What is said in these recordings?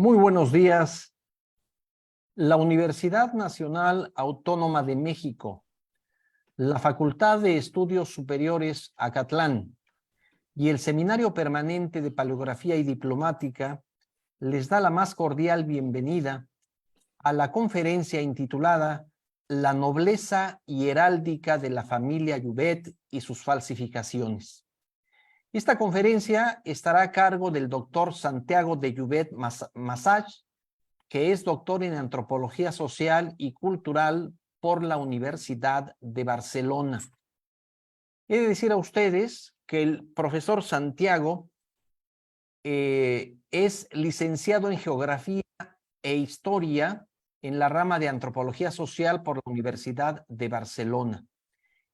Muy buenos días. La Universidad Nacional Autónoma de México, la Facultad de Estudios Superiores Acatlán y el Seminario Permanente de Paleografía y Diplomática les da la más cordial bienvenida a la conferencia intitulada La nobleza y heráldica de la familia Llobet y sus falsificaciones. Esta conferencia estará a cargo del doctor Santiago de Llobet Massach, que es doctor en Antropología Social y Cultural por la Universidad de Barcelona. He de decir a ustedes que el profesor Santiago es licenciado en Geografía e Historia en la rama de Antropología Social por la Universidad de Barcelona.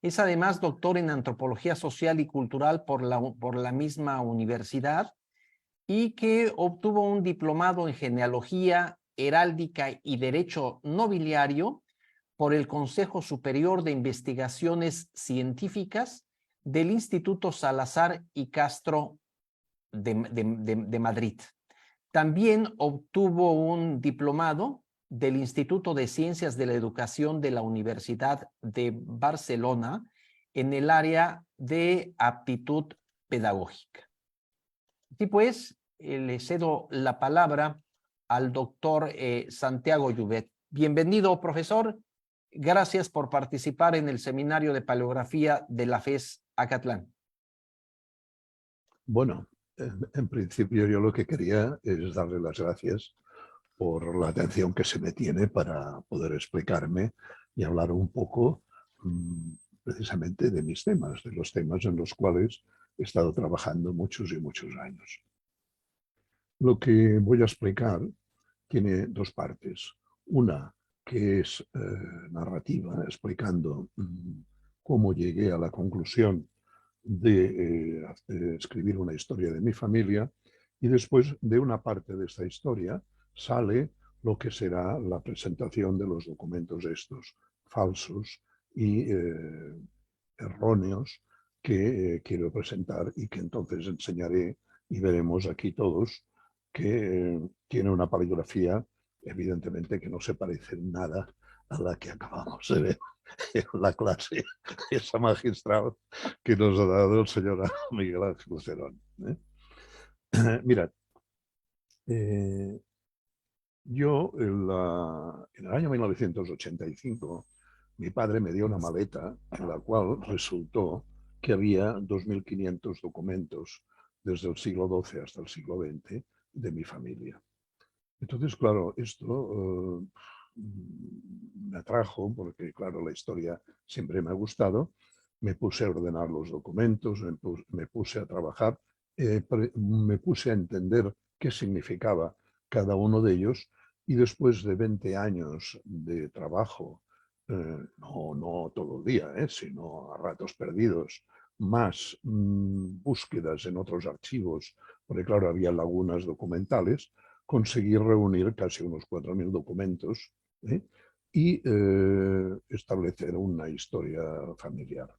Es además doctor en Antropología Social y Cultural por la misma universidad y que obtuvo un diplomado en Genealogía, Heráldica y Derecho Nobiliario por el Consejo Superior de Investigaciones Científicas del Instituto Salazar y Castro de Madrid. También obtuvo un diplomado del Instituto de Ciencias de la Educación de la Universidad de Barcelona en el área de aptitud pedagógica. Así pues, le cedo la palabra al doctor Santiago Llobet. Bienvenido, profesor. Gracias por participar en el Seminario de Paleografía de la FES Acatlán. Bueno, en principio yo lo que quería es darle las gracias por la atención que se me tiene para poder explicarme y hablar un poco precisamente de mis temas, de los temas en los cuales he estado trabajando muchos y muchos años. Lo que voy a explicar tiene dos partes. Una que es narrativa, explicando cómo llegué a la conclusión de escribir una historia de mi familia, y después de una parte de esta historia sale lo que será la presentación de los documentos estos falsos y erróneos que quiero presentar y que entonces enseñaré y veremos aquí todos que tiene una paleografía evidentemente que no se parece en nada a la que acabamos de ver en la clase esa magistral que nos ha dado el señor Miguel Ángel Cerón. Mirad, yo en el año 1985 mi padre me dio una maleta en la cual resultó que había 2.500 documentos desde el siglo XII hasta el siglo XX de mi familia. Entonces, claro, esto me atrajo porque, claro, la historia siempre me ha gustado. Me puse a ordenar los documentos, me puse a trabajar, me puse a entender qué significaba cada uno de ellos, y después de 20 años de trabajo, no todo el día, sino a ratos perdidos, más búsquedas en otros archivos, porque claro, había lagunas documentales, conseguí reunir casi unos 4.000 documentos y establecer una historia familiar.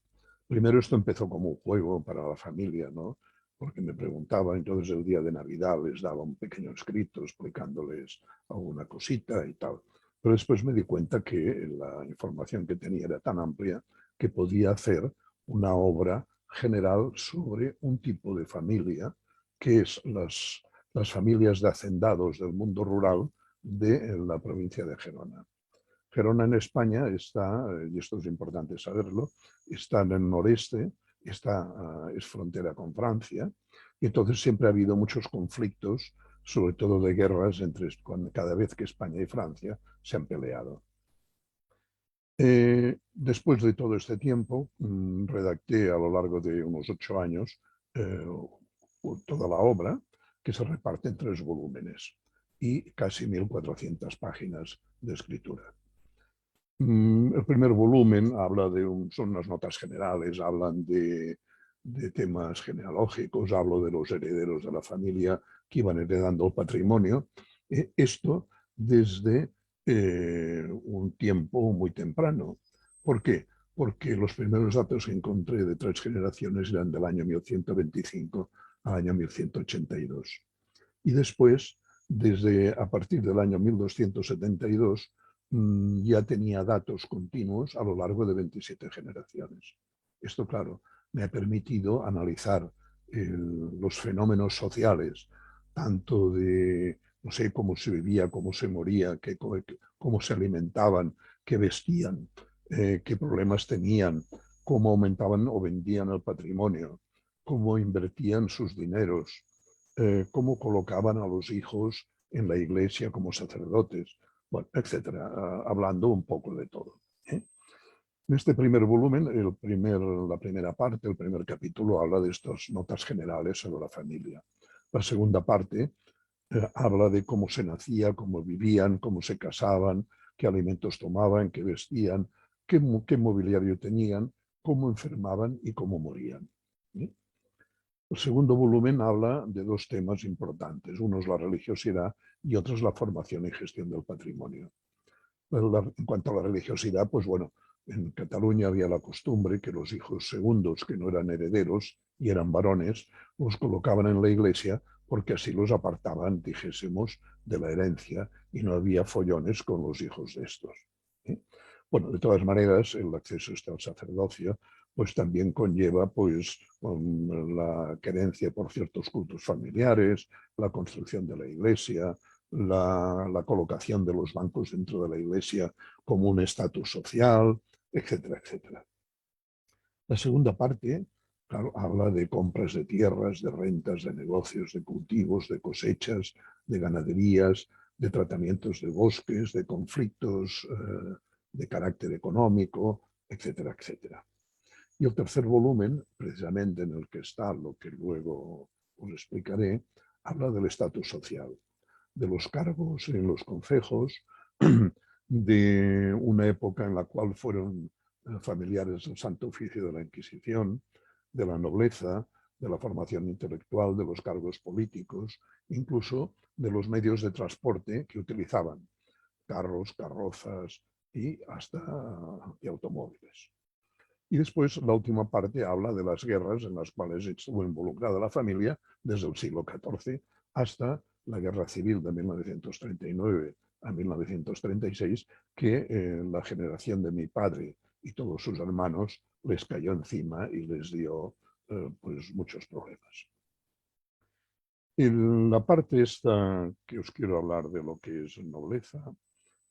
Primero esto empezó como un juego para la familia, ¿no? Porque me preguntaba, entonces el día de Navidad les daba un pequeño escrito explicándoles alguna cosita y tal. Pero después me di cuenta que la información que tenía era tan amplia que podía hacer una obra general sobre un tipo de familia que es las familias de hacendados del mundo rural de la provincia de Gerona. Gerona en España está, y esto es importante saberlo, está en el noreste, es frontera con Francia, y entonces siempre ha habido muchos conflictos, sobre todo de guerras, cada vez que España y Francia se han peleado. Después de todo este tiempo, redacté a lo largo de unos 8 años toda la obra, que se reparte en 3 volúmenes y casi 1.400 páginas de escritura. El primer volumen habla son unas notas generales, hablan de temas genealógicos, hablo de los herederos de la familia que iban heredando el patrimonio. Esto desde un tiempo muy temprano. ¿Por qué? Porque los primeros datos que encontré de 3 generaciones eran del año 1125 al año 1182. Y después desde a partir del año 1272 ya tenía datos continuos a lo largo de 27 generaciones. Esto, claro, me ha permitido analizar los fenómenos sociales, tanto de, no sé, cómo se vivía, cómo se moría, cómo se alimentaban, qué vestían, qué problemas tenían, cómo aumentaban o vendían el patrimonio, cómo invertían sus dineros, cómo colocaban a los hijos en la iglesia como sacerdotes, bueno, etcétera, hablando un poco de todo. En este primer volumen, la primera parte, el primer capítulo, habla de estas notas generales sobre la familia. La segunda parte habla de cómo se nacía, cómo vivían, cómo se casaban, qué alimentos tomaban, qué vestían, qué mobiliario tenían, cómo enfermaban y cómo morían. El segundo volumen habla de dos temas importantes. Uno es la religiosidad y otro es la formación y gestión del patrimonio. En cuanto a la religiosidad, pues bueno, en Cataluña había la costumbre que los hijos segundos, que no eran herederos y eran varones, los colocaban en la iglesia porque así los apartaban, dijésemos, de la herencia y no había follones con los hijos de estos. Bueno, de todas maneras, el acceso al sacerdocio pues también conlleva pues la querencia por ciertos cultos familiares, la construcción de la iglesia, la colocación de los bancos dentro de la iglesia como un estatus social, etcétera, etcétera. La segunda parte, claro, habla de compras de tierras, de rentas, de negocios, de cultivos, de cosechas, de ganaderías, de tratamientos de bosques, de conflictos de carácter económico, etcétera, etcétera. Y el tercer volumen, precisamente en el que está lo que luego os explicaré, habla del estatus social, de los cargos en los concejos, de una época en la cual fueron familiares del Santo Oficio de la Inquisición, de la nobleza, de la formación intelectual, de los cargos políticos, incluso de los medios de transporte que utilizaban, carros, carrozas y hasta automóviles. Y después la última parte habla de las guerras en las cuales estuvo involucrada la familia desde el siglo XIV hasta la Guerra Civil de 1939 a 1936, que la generación de mi padre y todos sus hermanos les cayó encima y les dio pues muchos problemas. En la parte esta que os quiero hablar de lo que es nobleza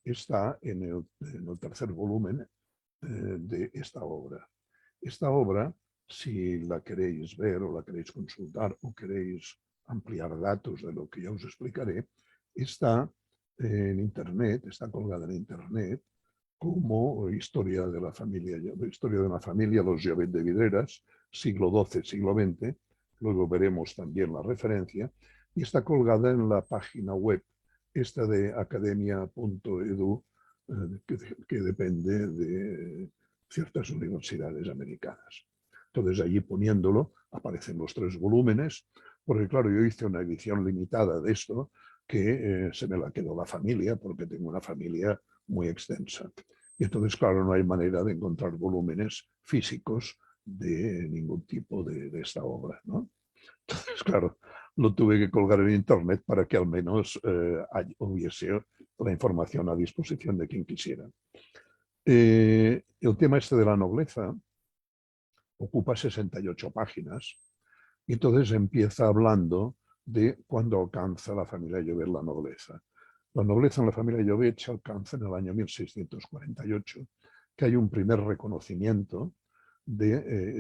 está en el tercer volumen de esta obra. Esta obra, si la queréis ver o la queréis consultar o queréis ampliar datos de lo que ya os explicaré, está en Internet, está colgada en Internet como Historia de la familia, los Llobet de Vidreras, siglo XII, siglo XX. Luego veremos también la referencia. Y está colgada en la página web, esta de academia.edu, que depende de ciertas universidades americanas. Entonces, allí poniéndolo, aparecen los 3 volúmenes, porque claro, yo hice una edición limitada de esto, que se me la quedó la familia, porque tengo una familia muy extensa. Y entonces, claro, no hay manera de encontrar volúmenes físicos de ningún tipo de esta obra, ¿no? Entonces, claro, lo tuve que colgar en Internet para que al menos hubiese la información a disposición de quien quisiera. El tema este de la nobleza ocupa 68 páginas y entonces empieza hablando de cuándo alcanza la familia Llobet la nobleza. La nobleza en la familia Llobet se alcanza en el año 1648, que hay un primer reconocimiento de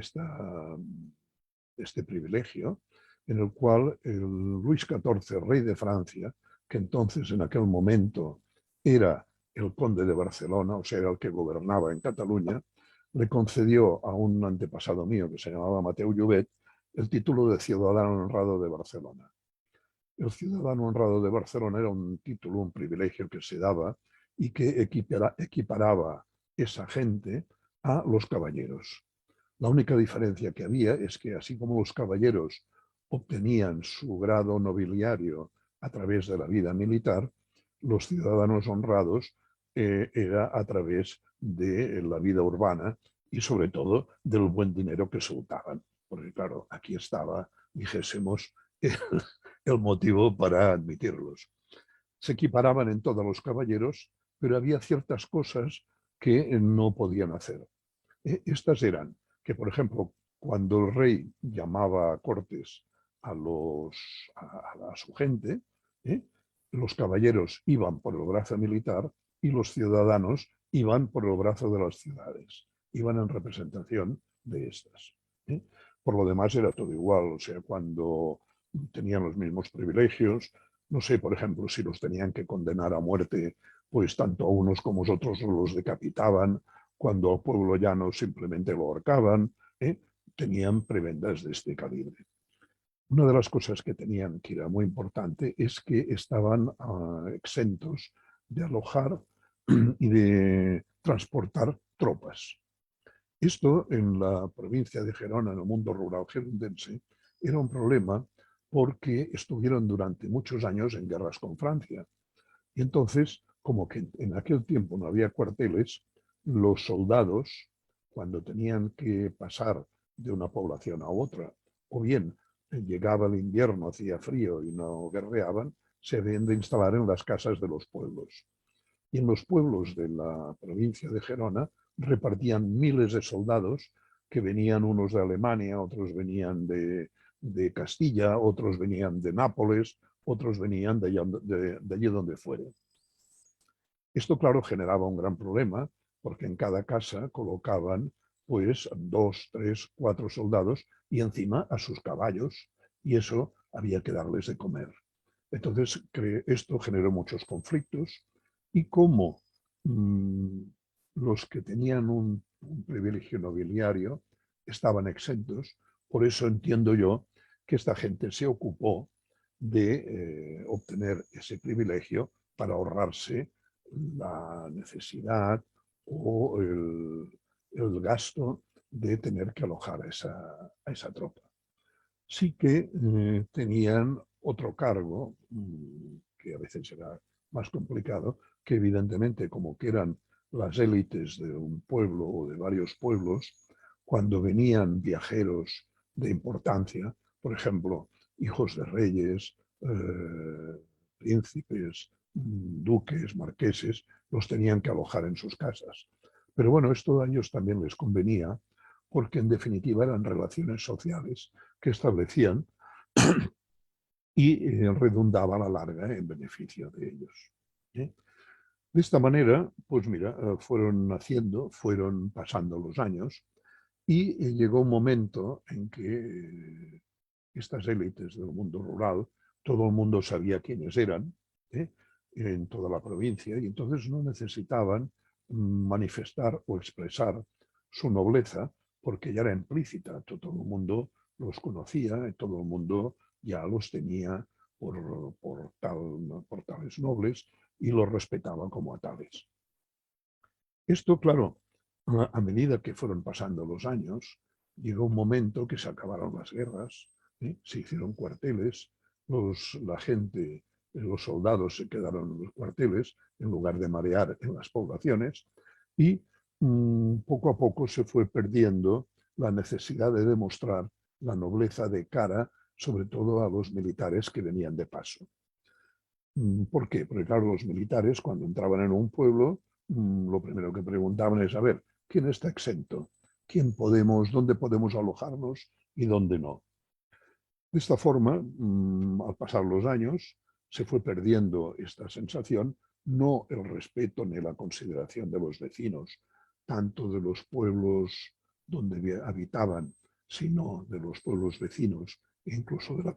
este privilegio, en el cual el Luis XIV, rey de Francia, que entonces en aquel momento era el conde de Barcelona, o sea, era el que gobernaba en Cataluña, le concedió a un antepasado mío que se llamaba Mateu Llobet el título de ciudadano honrado de Barcelona. El ciudadano honrado de Barcelona era un título, un privilegio que se daba y que equiparaba esa gente a los caballeros. La única diferencia que había es que así como los caballeros obtenían su grado nobiliario a través de la vida militar, los ciudadanos honrados era a través de la vida urbana y sobre todo del buen dinero que soltaban. Porque claro, aquí estaba, dijésemos, el motivo para admitirlos. Se equiparaban en todos los caballeros, pero había ciertas cosas que no podían hacer. Estas eran que, por ejemplo, cuando el rey llamaba a cortes a su gente, los caballeros iban por el brazo militar y los ciudadanos iban por el brazo de las ciudades, iban en representación de estas. Por lo demás era todo igual, o sea, cuando tenían los mismos privilegios, no sé, por ejemplo, si los tenían que condenar a muerte, pues tanto a unos como a otros los decapitaban, cuando al pueblo llano simplemente lo ahorcaban, tenían prebendas de este calibre. Una de las cosas que tenían, que era muy importante, es que estaban exentos de alojar y de transportar tropas. Esto en la provincia de Gerona, en el mundo rural gerundense, era un problema porque estuvieron durante muchos años en guerras con Francia. Y entonces, como que en aquel tiempo no había cuarteles, los soldados, cuando tenían que pasar de una población a otra, o bien llegaba el invierno, hacía frío y no guerreaban, se habían de instalar en las casas de los pueblos. Y en los pueblos de la provincia de Gerona repartían miles de soldados que venían unos de Alemania, otros venían de Castilla, otros venían de Nápoles, otros venían de allí donde fuere. Esto, claro, generaba un gran problema porque en cada casa colocaban pues 2, 3, 4 soldados y encima a sus caballos, y eso había que darles de comer. Entonces, esto generó muchos conflictos y como los que tenían un privilegio nobiliario estaban exentos, por eso entiendo yo que esta gente se ocupó de obtener ese privilegio para ahorrarse la necesidad o el gasto de tener que alojar a esa tropa. Sí que tenían otro cargo, que a veces era más complicado, que evidentemente como que eran las élites de un pueblo o de varios pueblos, cuando venían viajeros de importancia, por ejemplo, hijos de reyes, príncipes, duques, marqueses, los tenían que alojar en sus casas. Pero bueno, esto a ellos también les convenía, porque en definitiva eran relaciones sociales que establecían y redundaba a la larga en beneficio de ellos. De esta manera, pues mira, fueron naciendo, fueron pasando los años y llegó un momento en que estas élites del mundo rural, todo el mundo sabía quiénes eran en toda la provincia y entonces no necesitaban manifestar o expresar su nobleza porque ya era implícita, todo el mundo los conocía, todo el mundo ya los tenía por tales nobles y los respetaba como a tales. Esto, claro, a medida que fueron pasando los años, llegó un momento que se acabaron las guerras, se hicieron cuarteles, la gente, los soldados se quedaron en los cuarteles en lugar de marear en las poblaciones y poco a poco se fue perdiendo la necesidad de demostrar la nobleza de cara, sobre todo a los militares que venían de paso. ¿Por qué? Porque claro, los militares cuando entraban en un pueblo, lo primero que preguntaban es, a ver, ¿quién está exento? ¿Dónde podemos alojarnos y dónde no? De esta forma, al pasar los años, se fue perdiendo esta sensación, no el respeto ni la consideración de los vecinos, tanto de los pueblos donde habitaban, sino de los pueblos vecinos, e incluso de la,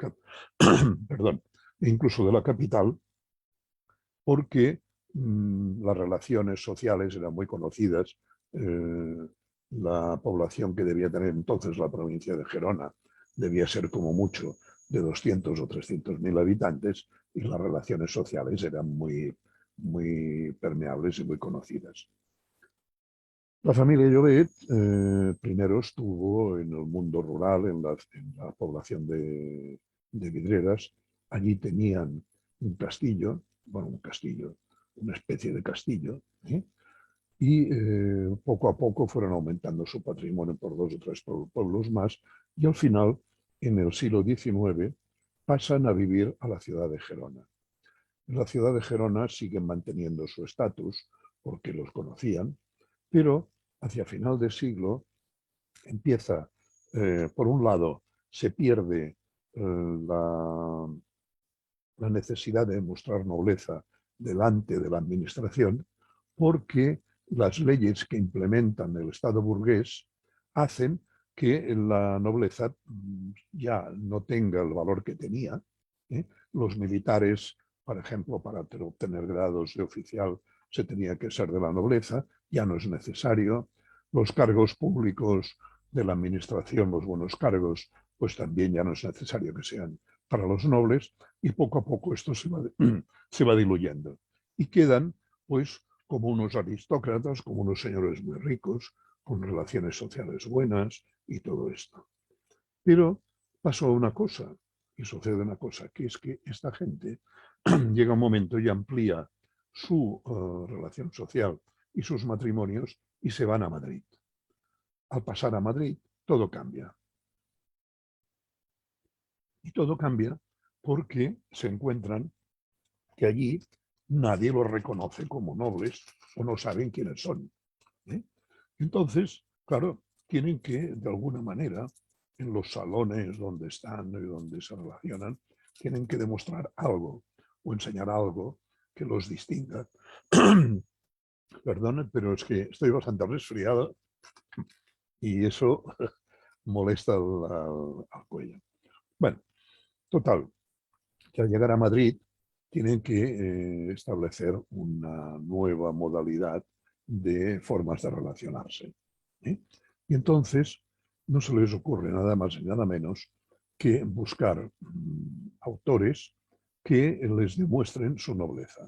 perdón, e incluso de la capital, porque las relaciones sociales eran muy conocidas. La población que debía tener entonces la provincia de Gerona debía ser como mucho de 200 o 300.000 habitantes y las relaciones sociales eran muy, muy permeables y muy conocidas. La familia Llobet primero estuvo en el mundo rural, en la población de Vidreras. Allí tenían un castillo, una especie de castillo, y poco a poco fueron aumentando su patrimonio por 2 o 3 pueblos más, y al final, en el siglo XIX, pasan a vivir a la ciudad de Gerona. En la ciudad de Gerona siguen manteniendo su estatus porque los conocían, pero hacia final de siglo empieza, por un lado, se pierde la necesidad de mostrar nobleza delante de la administración, porque las leyes que implementan el Estado burgués hacen que la nobleza ya no tenga el valor que tenía. Los militares, por ejemplo, para obtener grados de oficial se tenía que ser de la nobleza, ya no es necesario. Los cargos públicos de la administración, los buenos cargos, pues también ya no es necesario que sean para los nobles, y poco a poco esto se va diluyendo. Y quedan, pues, como unos aristócratas, como unos señores muy ricos, con relaciones sociales buenas y todo esto. Pero pasó una cosa, y sucede una cosa, que es que esta gente llega un momento y amplía su relación social y sus matrimonios y se van a Madrid. Al pasar a Madrid, todo cambia. Y todo cambia porque se encuentran que allí nadie los reconoce como nobles o no saben quiénes son. Entonces, claro, tienen que, de alguna manera, en los salones donde están y donde se relacionan, tienen que demostrar algo o enseñar algo que los distinga. Perdón, pero es que estoy bastante resfriado y eso molesta al cuello. Bueno, total, que al llegar a Madrid tienen que establecer una nueva modalidad de formas de relacionarse. Y entonces no se les ocurre nada más y nada menos que buscar autores que les demuestren su nobleza.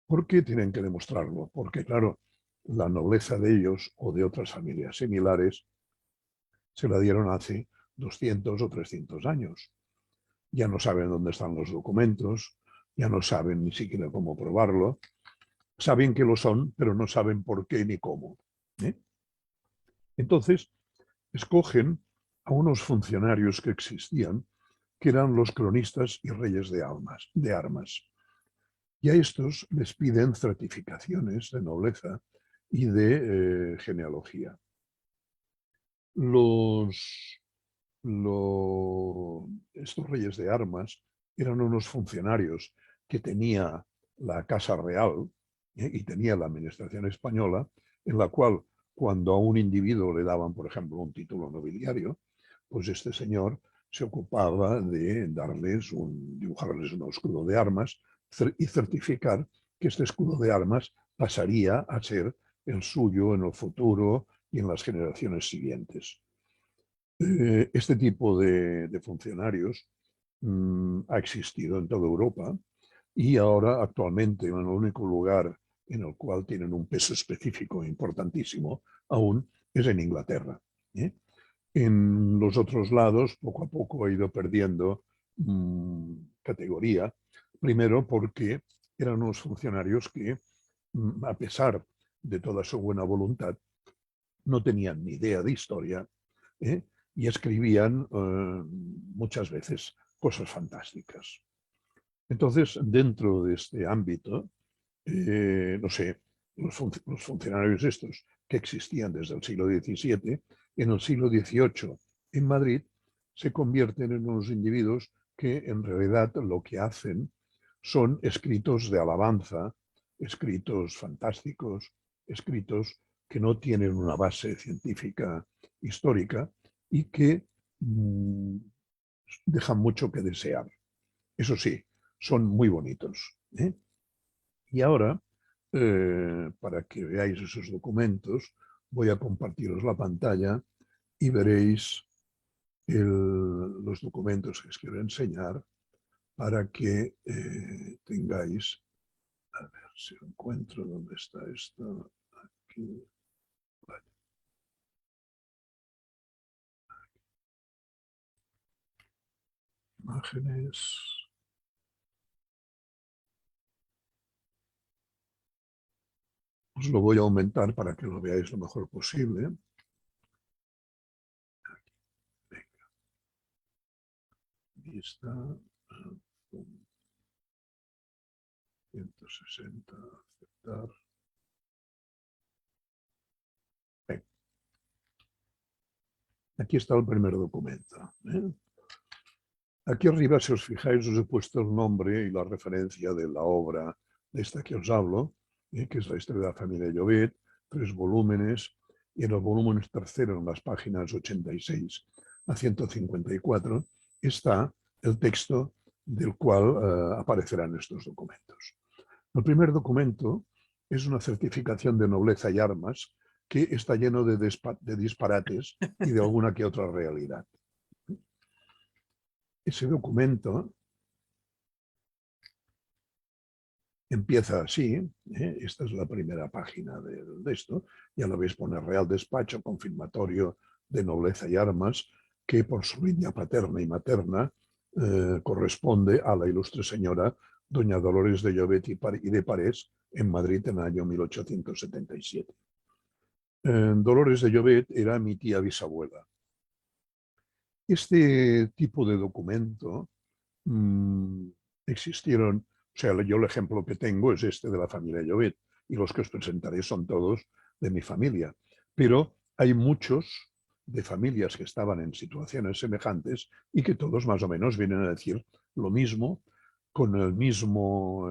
¿Por qué tienen que demostrarlo? Porque, claro, la nobleza de ellos o de otras familias similares se la dieron hace 200 o 300 años. Ya no saben dónde están los documentos, ya no saben ni siquiera cómo probarlo. Saben que lo son, pero no saben por qué ni cómo. Entonces, escogen a unos funcionarios que existían, que eran los cronistas y reyes de armas. Y a estos les piden certificaciones de nobleza y de genealogía. Estos reyes de armas eran unos funcionarios que tenía la Casa Real y tenía la administración española, en la cual cuando a un individuo le daban, por ejemplo, un título nobiliario, pues este señor se ocupaba de dibujarles un escudo de armas y certificar que este escudo de armas pasaría a ser el suyo en el futuro y en las generaciones siguientes. Este tipo de funcionarios ha existido en toda Europa y ahora actualmente en el único lugar en el cual tienen un peso específico importantísimo aún es en Inglaterra. En los otros lados poco a poco ha ido perdiendo categoría, primero porque eran unos funcionarios que a pesar de toda su buena voluntad no tenían ni idea de historia, y escribían muchas veces cosas fantásticas. Entonces, dentro de este ámbito, no sé, los funcionarios estos que existían desde el siglo XVII, en el siglo XVIII en Madrid, se convierten en unos individuos que en realidad lo que hacen son escritos de alabanza, escritos fantásticos, escritos que no tienen una base científica histórica y que dejan mucho que desear. Eso sí, son muy bonitos. Y ahora, para que veáis esos documentos, voy a compartiros la pantalla y veréis los documentos que os quiero enseñar para que tengáis, a ver si lo encuentro, ¿dónde está esto? Aquí. Vale. Imágenes. Os lo voy a aumentar para que lo veáis lo mejor posible. Ahí está. 160, aceptar. Bien. Aquí está el primer documento. Aquí arriba, si os fijáis, os he puesto el nombre y la referencia de la obra de esta que os hablo, que es la historia de la familia Llobet, 3 volúmenes, y en el volumen tercero, en las páginas 86 a 154, está el texto del cual aparecerán estos documentos. El primer documento es una certificación de nobleza y armas que está lleno de disparates y de alguna que otra realidad. Ese documento empieza así, esta es la primera página de esto, ya lo veis, pone Real Despacho Confirmatorio de Nobleza y Armas, que por su línea paterna y materna corresponde a la ilustre señora doña Dolores de Llobet y de Parés en Madrid en el año 1877. Dolores de Llobet era mi tía bisabuela. Este tipo de documento existieron, o sea, yo el ejemplo que tengo es este de la familia Llobet, y los que os presentaré son todos de mi familia. Pero hay muchos de familias que estaban en situaciones semejantes y que todos más o menos vienen a decir lo mismo, con el mismo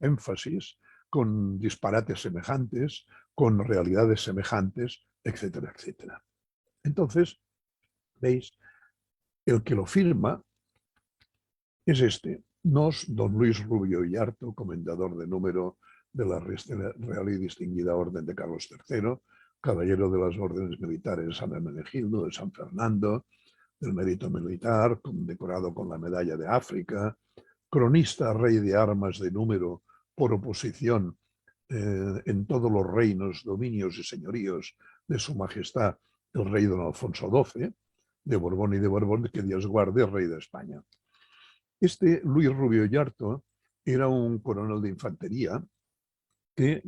énfasis, con disparates semejantes, con realidades semejantes, etcétera, etcétera. Entonces, veis, el que lo firma es este, nos don Luis Rubio y Harto, comendador de número de la Real y Distinguida Orden de Carlos III, caballero de las órdenes militares de San Hermenegildo, de San Fernando, del mérito militar, condecorado con la Medalla de África, cronista rey de armas de número por oposición en todos los reinos, dominios y señoríos de su majestad el rey don Alfonso XII, de Borbón y de Borbón, que Dios guarde, rey de España. Este Luis Rubio y Harto era un coronel de infantería que,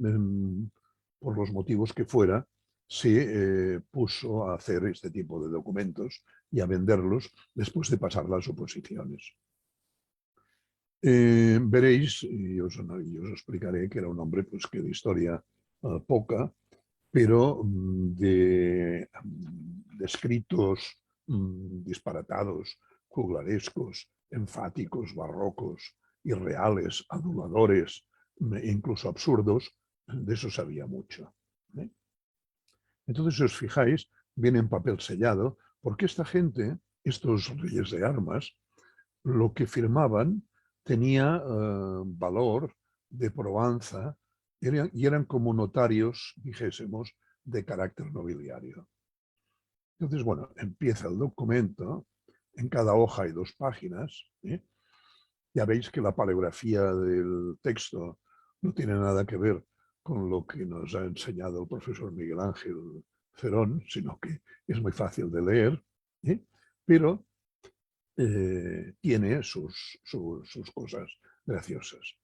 por los motivos que fuera, se puso a hacer este tipo de documentos y a venderlos después de pasar las oposiciones. Veréis, y os explicaré que era un hombre pues, que de historia poca, pero de escritos disparatados, juglarescos, enfáticos, barrocos, irreales, aduladores, incluso absurdos, de eso sabía mucho. Entonces, si os fijáis, viene en papel sellado, porque esta gente, estos reyes de armas, lo que firmaban tenía valor de probanza y eran como notarios, dijésemos, de carácter nobiliario. Entonces, bueno, empieza el documento, en cada hoja hay 2 páginas, ya veis que la paleografía del texto no tiene nada que ver con lo que nos ha enseñado el profesor Miguel Ángel Cerón, sino que es muy fácil de leer, pero tiene sus cosas graciosas.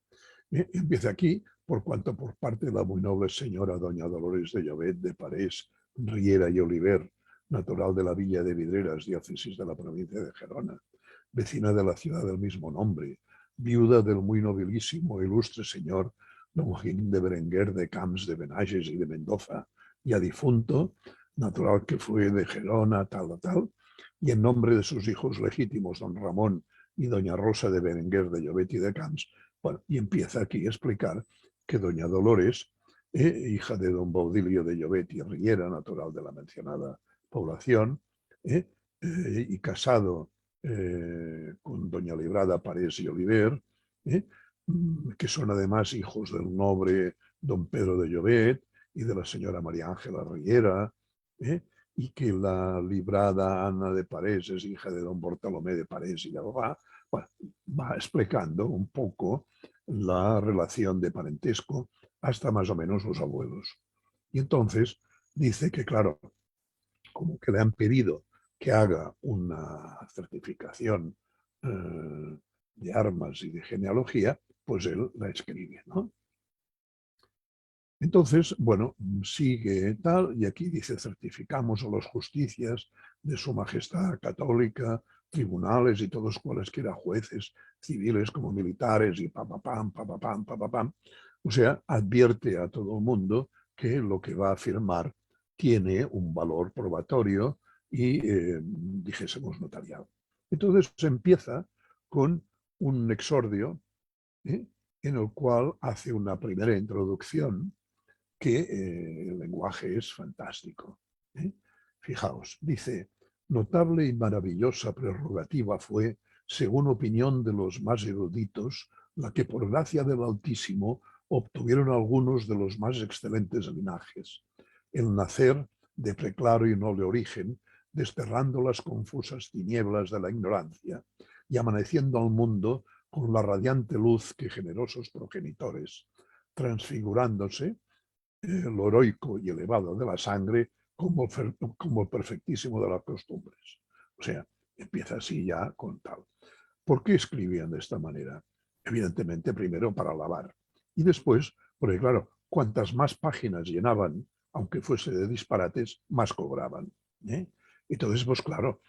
Empieza aquí, por cuanto por parte de la muy noble señora doña Dolores de Llobet de Parés, Riera y Oliver, natural de la villa de Vidreras, diócesis de la provincia de Gerona, vecina de la ciudad del mismo nombre, viuda del muy nobilísimo e ilustre señor don Joaquín de Berenguer de Camps de Benages y de Mendoza, ya difunto, natural que fue de Gerona, tal, y en nombre de sus hijos legítimos, don Ramón y doña Rosa de Berenguer de Llobet y de Camps. Bueno, y empieza aquí a explicar que doña Dolores, hija de don Baudilio de Llobet y Riera, natural de la mencionada población, y casado con doña Librada Parés y Oliver, que son además hijos del noble don Pedro de Llobet y de la señora María Ángela Riera, y que la Librada Ana de Parés es hija de don Bartolomé de Parés y de Alba. Bueno, va explicando un poco la relación de parentesco hasta más o menos los abuelos. Y entonces dice que, claro, como que le han pedido que haga una certificación de armas y de genealogía, pues él la escribe, ¿no? Entonces, bueno, sigue tal, y aquí dice, certificamos a las justicias de su majestad católica, tribunales y todos cualesquiera jueces civiles como militares y papapam, papapam, papapam. O sea, advierte a todo el mundo que lo que va a firmar tiene un valor probatorio y, dijésemos, notarial. Entonces se empieza con un exordio, en el cual hace una primera introducción que el lenguaje es fantástico. Fijaos, dice, notable y maravillosa prerrogativa fue, según opinión de los más eruditos, la que por gracia del Altísimo obtuvieron algunos de los más excelentes linajes, el nacer de preclaro y noble origen, desterrando las confusas tinieblas de la ignorancia y amaneciendo al mundo con la radiante luz que generosos progenitores, transfigurándose lo heroico y elevado de la sangre como el perfectísimo de las costumbres. O sea, empieza así ya con tal. ¿Por qué escribían de esta manera? Evidentemente, primero para alabar. Y después, porque claro, cuantas más páginas llenaban, aunque fuese de disparates, más cobraban. Entonces, pues claro,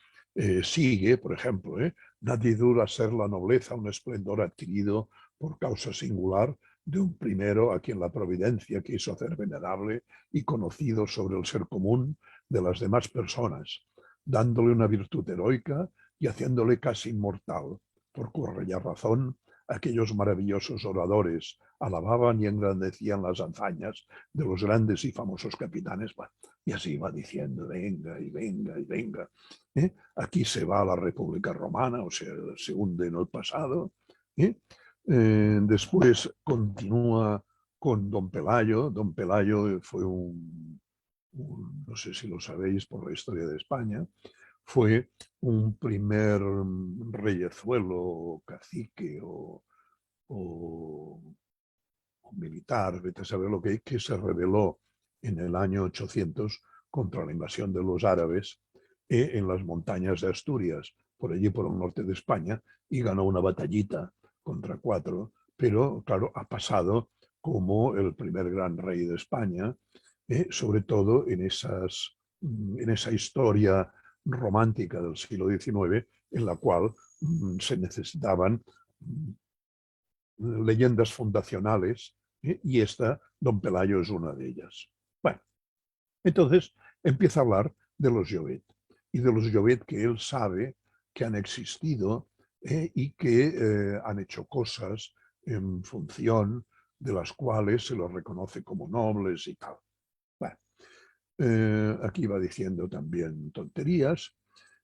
sigue, por ejemplo, nadie duda ser la nobleza un esplendor adquirido por causa singular de un primero a quien la providencia quiso hacer venerable y conocido sobre el ser común de las demás personas, dándole una virtud heroica y haciéndole casi inmortal, por cuya razón aquellos maravillosos oradores alababan y engrandecían las hazañas de los grandes y famosos capitanes. Bueno, y así va diciendo, venga y venga y venga. Aquí se va a la República Romana, o sea, se hunde en el pasado. Después continúa con Don Pelayo. Don Pelayo fue no sé si lo sabéis por la historia de España, fue un primer reyezuelo, cacique o militar, vete a saber lo que se rebeló en el año 800 contra la invasión de los árabes en las montañas de Asturias, por allí por el norte de España, y ganó una batallita contra 4, pero claro, ha pasado como el primer gran rey de España, sobre todo en esa historia romántica del siglo XIX, en la cual se necesitaban leyendas fundacionales, y esta, Don Pelayo, es una de ellas. Bueno, entonces empieza a hablar de los Llobet, y de los Llobet que él sabe que han existido y que han hecho cosas en función de las cuales se los reconoce como nobles y tal. Bueno, aquí va diciendo también tonterías,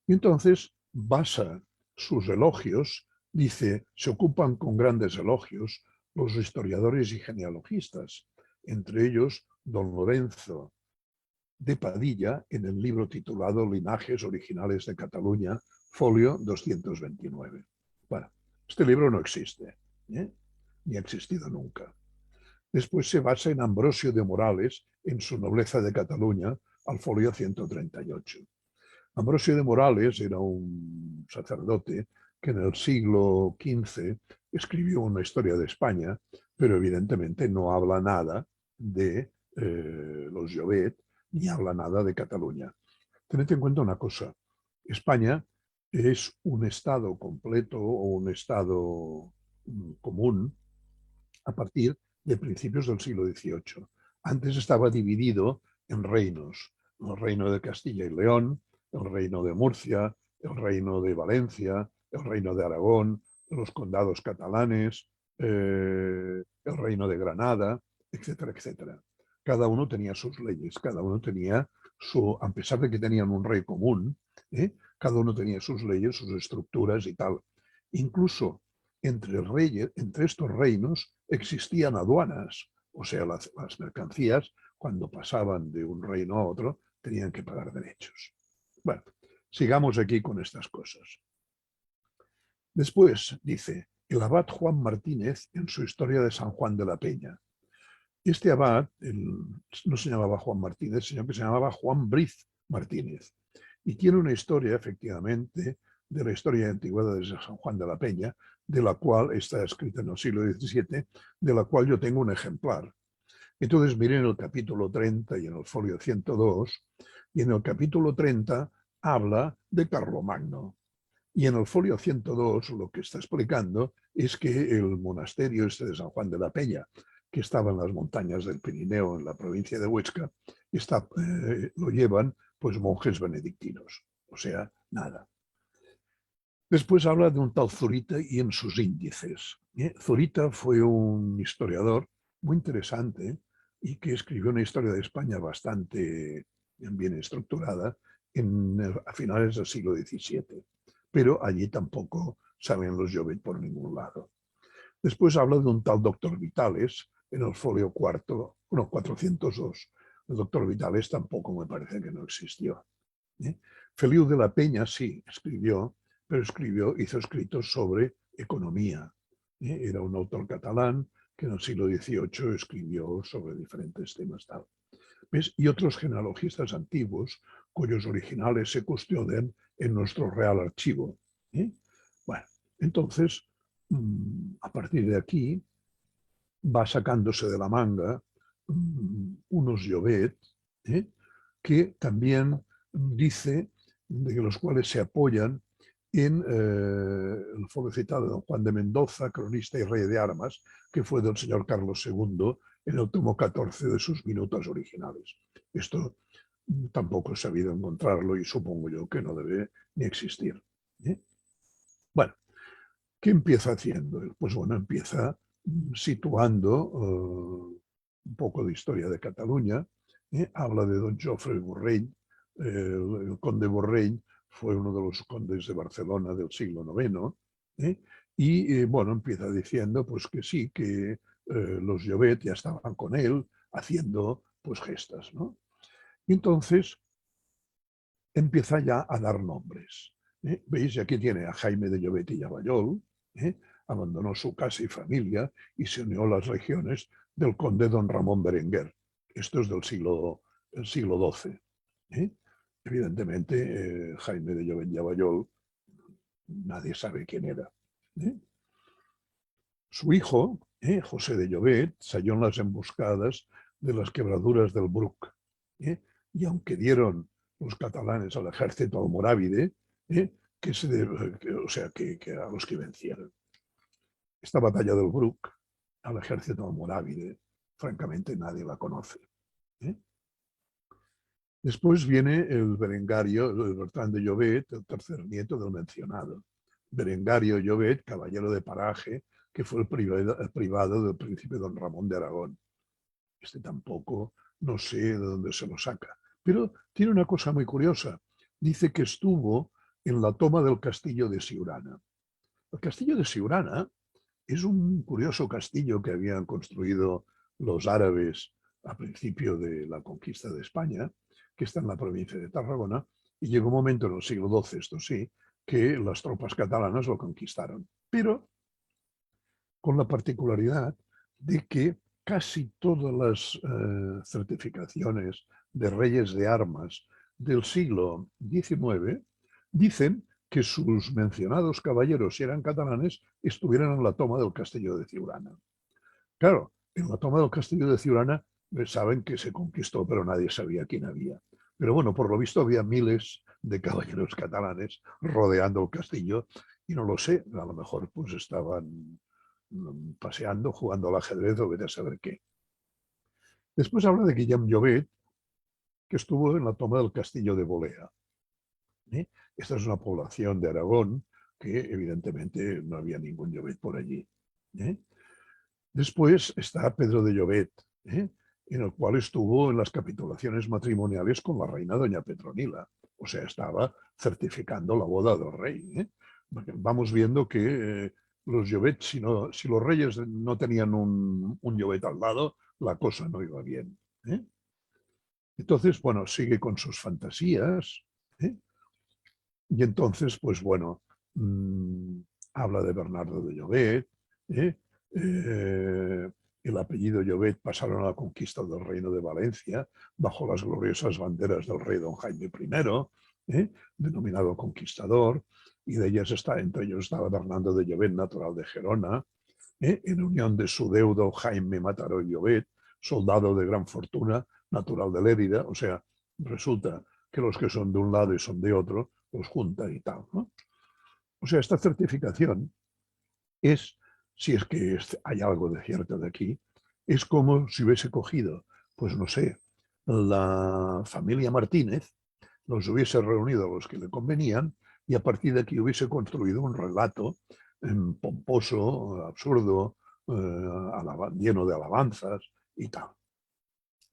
y entonces basa sus elogios, dice, se ocupan con grandes elogios los historiadores y genealogistas, entre ellos don Lorenzo de Padilla en el libro titulado Linajes Originales de Cataluña, folio 229. Bueno, este libro no existe, ni ha existido nunca. Después se basa en Ambrosio de Morales en su Nobleza de Cataluña, al folio 138. Ambrosio de Morales era un sacerdote que en el siglo XV escribió una historia de España, pero evidentemente no habla nada de los Llobet, ni habla nada de Cataluña. Tened en cuenta una cosa, España es un estado completo o un estado común a partir de principios del siglo XVIII. Antes estaba dividido en reinos, el reino de Castilla y León, el reino de Murcia, el reino de Valencia, el reino de Aragón, los condados catalanes, el reino de Granada, etcétera, etcétera. Cada uno tenía sus leyes, cada uno tenía a pesar de que tenían un rey común, cada uno tenía sus leyes, sus estructuras y tal. Incluso entre estos reinos existían aduanas, o sea, las mercancías, cuando pasaban de un reino a otro, tenían que pagar derechos. Bueno, sigamos aquí con estas cosas. Después dice, el abad Juan Martínez en su historia de San Juan de la Peña. Este abad no se llamaba Juan Martínez, sino que se llamaba Juan Briz Martínez. Y tiene una historia, efectivamente, de la historia de antigüedad de San Juan de la Peña, de la cual está escrita en el siglo XVII, de la cual yo tengo un ejemplar. Entonces miren el capítulo 30 y en el folio 102, y en el capítulo 30 habla de Carlomagno. Y en el folio 102 lo que está explicando es que el monasterio este de San Juan de la Peña, que estaba en las montañas del Pirineo, en la provincia de Huesca, lo llevan pues monjes benedictinos. O sea, nada. Después habla de un tal Zurita y en sus índices. Zurita fue un historiador muy interesante y que escribió una historia de España bastante bien estructurada a finales del siglo XVII. Pero allí tampoco salen los Llobet por ningún lado. Después habla de un tal doctor Vitales en el folio 402. El doctor Vitales tampoco me parece que no existió. Feliu de la Peña sí escribió, pero hizo escritos sobre economía. Era un autor catalán que en el siglo XVIII escribió sobre diferentes temas tal. ¿Ves? Y otros genealogistas antiguos cuyos originales se custodian en nuestro Real Archivo. Bueno, entonces, a partir de aquí, va sacándose de la manga unos Llobet, que también dice de los cuales se apoyan en el folio citado de don Juan de Mendoza, cronista y rey de armas, que fue del señor Carlos II en el tomo 14 de sus minutas originales. Esto tampoco he sabido encontrarlo y supongo yo que no debe ni existir. Bueno, ¿qué empieza haciendo? Pues bueno, empieza situando un poco de historia de Cataluña. Habla de don Jofre Borrell. El conde Borrell fue uno de los condes de Barcelona del siglo IX. Y bueno, empieza diciendo pues que sí, que los Llobet ya estaban con él haciendo pues gestas, ¿no? Y entonces empieza ya a dar nombres. ¿Veis? Y aquí tiene a Jaime de Llobet y Llavallol. Abandonó su casa y familia y se unió a las regiones del conde don Ramón Berenguer. Esto es del siglo XII. Evidentemente, Jaime de Llobet y Llavallol, nadie sabe quién era. Su hijo, José de Llobet, se halló en las emboscadas de las quebraduras del Bruc. Y aunque dieron los catalanes al ejército almorávide, o sea, que a los que vencieron. Esta batalla del Bruc, al ejército almorávide, francamente nadie la conoce. Después viene el Berengario, el Bertrán de Llobet, el tercer nieto del mencionado. Berengario Llobet, caballero de paraje, que fue el privado del príncipe don Ramón de Aragón. Este tampoco, no sé de dónde se lo saca. Pero tiene una cosa muy curiosa. Dice que estuvo en la toma del castillo de Siurana. El castillo de Siurana es un curioso castillo que habían construido los árabes a principio de la conquista de España, que está en la provincia de Tarragona, y llegó un momento en el siglo XII, esto sí, que las tropas catalanas lo conquistaron. Pero con la particularidad de que casi todas las certificaciones de reyes de armas del siglo XIX dicen que sus mencionados caballeros, si eran catalanes, estuvieran en la toma del castillo de Ciurana. Claro, en la toma del castillo de Ciurana saben que se conquistó, pero nadie sabía quién había. Pero bueno, por lo visto había miles de caballeros catalanes rodeando el castillo y no lo sé, a lo mejor pues estaban paseando, jugando al ajedrez o vete a saber qué. Después habla de Guillem Llobet, que estuvo en la toma del castillo de Bolea. Esta es una población de Aragón que evidentemente no había ningún Llobet por allí. Después está Pedro de Llobet, en el cual estuvo en las capitulaciones matrimoniales con la reina doña Petronila. O sea, estaba certificando la boda del rey. Vamos viendo que los Llobet, si los reyes no tenían un Llobet al lado, la cosa no iba bien. Entonces, bueno, sigue con sus fantasías. Y entonces, pues bueno, habla de Bernardo de Llobet. El apellido Llobet pasaron a la conquista del reino de Valencia bajo las gloriosas banderas del rey don Jaime I, denominado conquistador, y de ellas entre ellos estaba Bernardo de Llobet, natural de Gerona, en unión de su deudo Jaime Mataró Llobet, soldado de gran fortuna, natural de Lérida. O sea, resulta que los que son de un lado y son de otro, los junta y tal, ¿no? O sea, esta certificación es, si es que hay algo de cierto de aquí, es como si hubiese cogido, pues no sé, la familia Martínez, los hubiese reunido a los que le convenían y a partir de aquí hubiese construido un relato pomposo, absurdo, lleno de alabanzas y tal.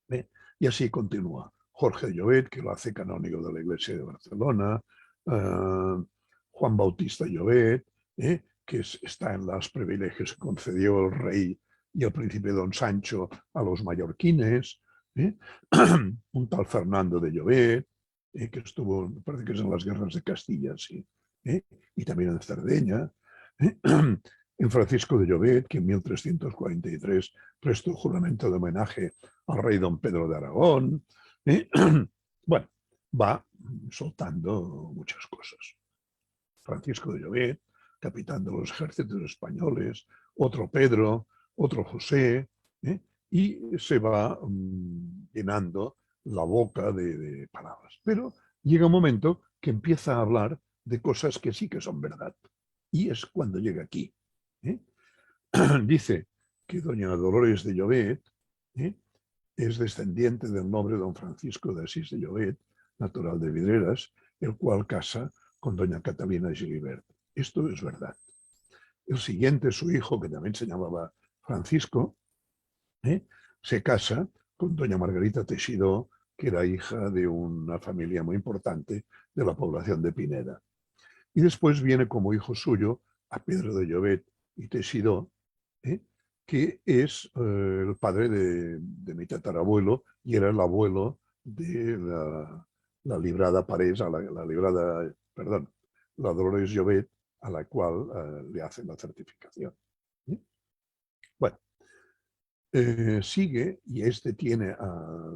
¿Eh? Y así continúa. Jorge Llobet, que lo hace canónigo de la Iglesia de Barcelona, Juan Bautista Llobet, que está en los privilegios que concedió el rey y el príncipe don Sancho a los mallorquines, un tal Fernando de Llobet, que estuvo, parece que es en las guerras de Castilla, sí, y también en Cerdeña, en Francisco de Llobet, que en 1343 prestó juramento de homenaje al rey don Pedro de Aragón. Bueno, va soltando muchas cosas. Francisco de Llobet, capitán de los ejércitos españoles, otro Pedro, otro José, y se va llenando la boca de palabras. Pero llega un momento que empieza a hablar de cosas que sí que son verdad. Y es cuando llega aquí. Dice que doña Dolores de Llobet es descendiente del noble don Francisco de Asís de Llobet, natural de Vidreras, el cual casa con doña Catalina Gilibert. Esto es verdad. El siguiente, su hijo, que también se llamaba Francisco, se casa con doña Margarita Teixidó, que era hija de una familia muy importante de la población de Pineda. Y después viene como hijo suyo a Pedro de Llobet y Teixidó, que es el padre de mi tatarabuelo y era el abuelo de la librada Parés, la Dolores Llobet, a la cual le hacen la certificación. Bueno, sigue, y este tiene a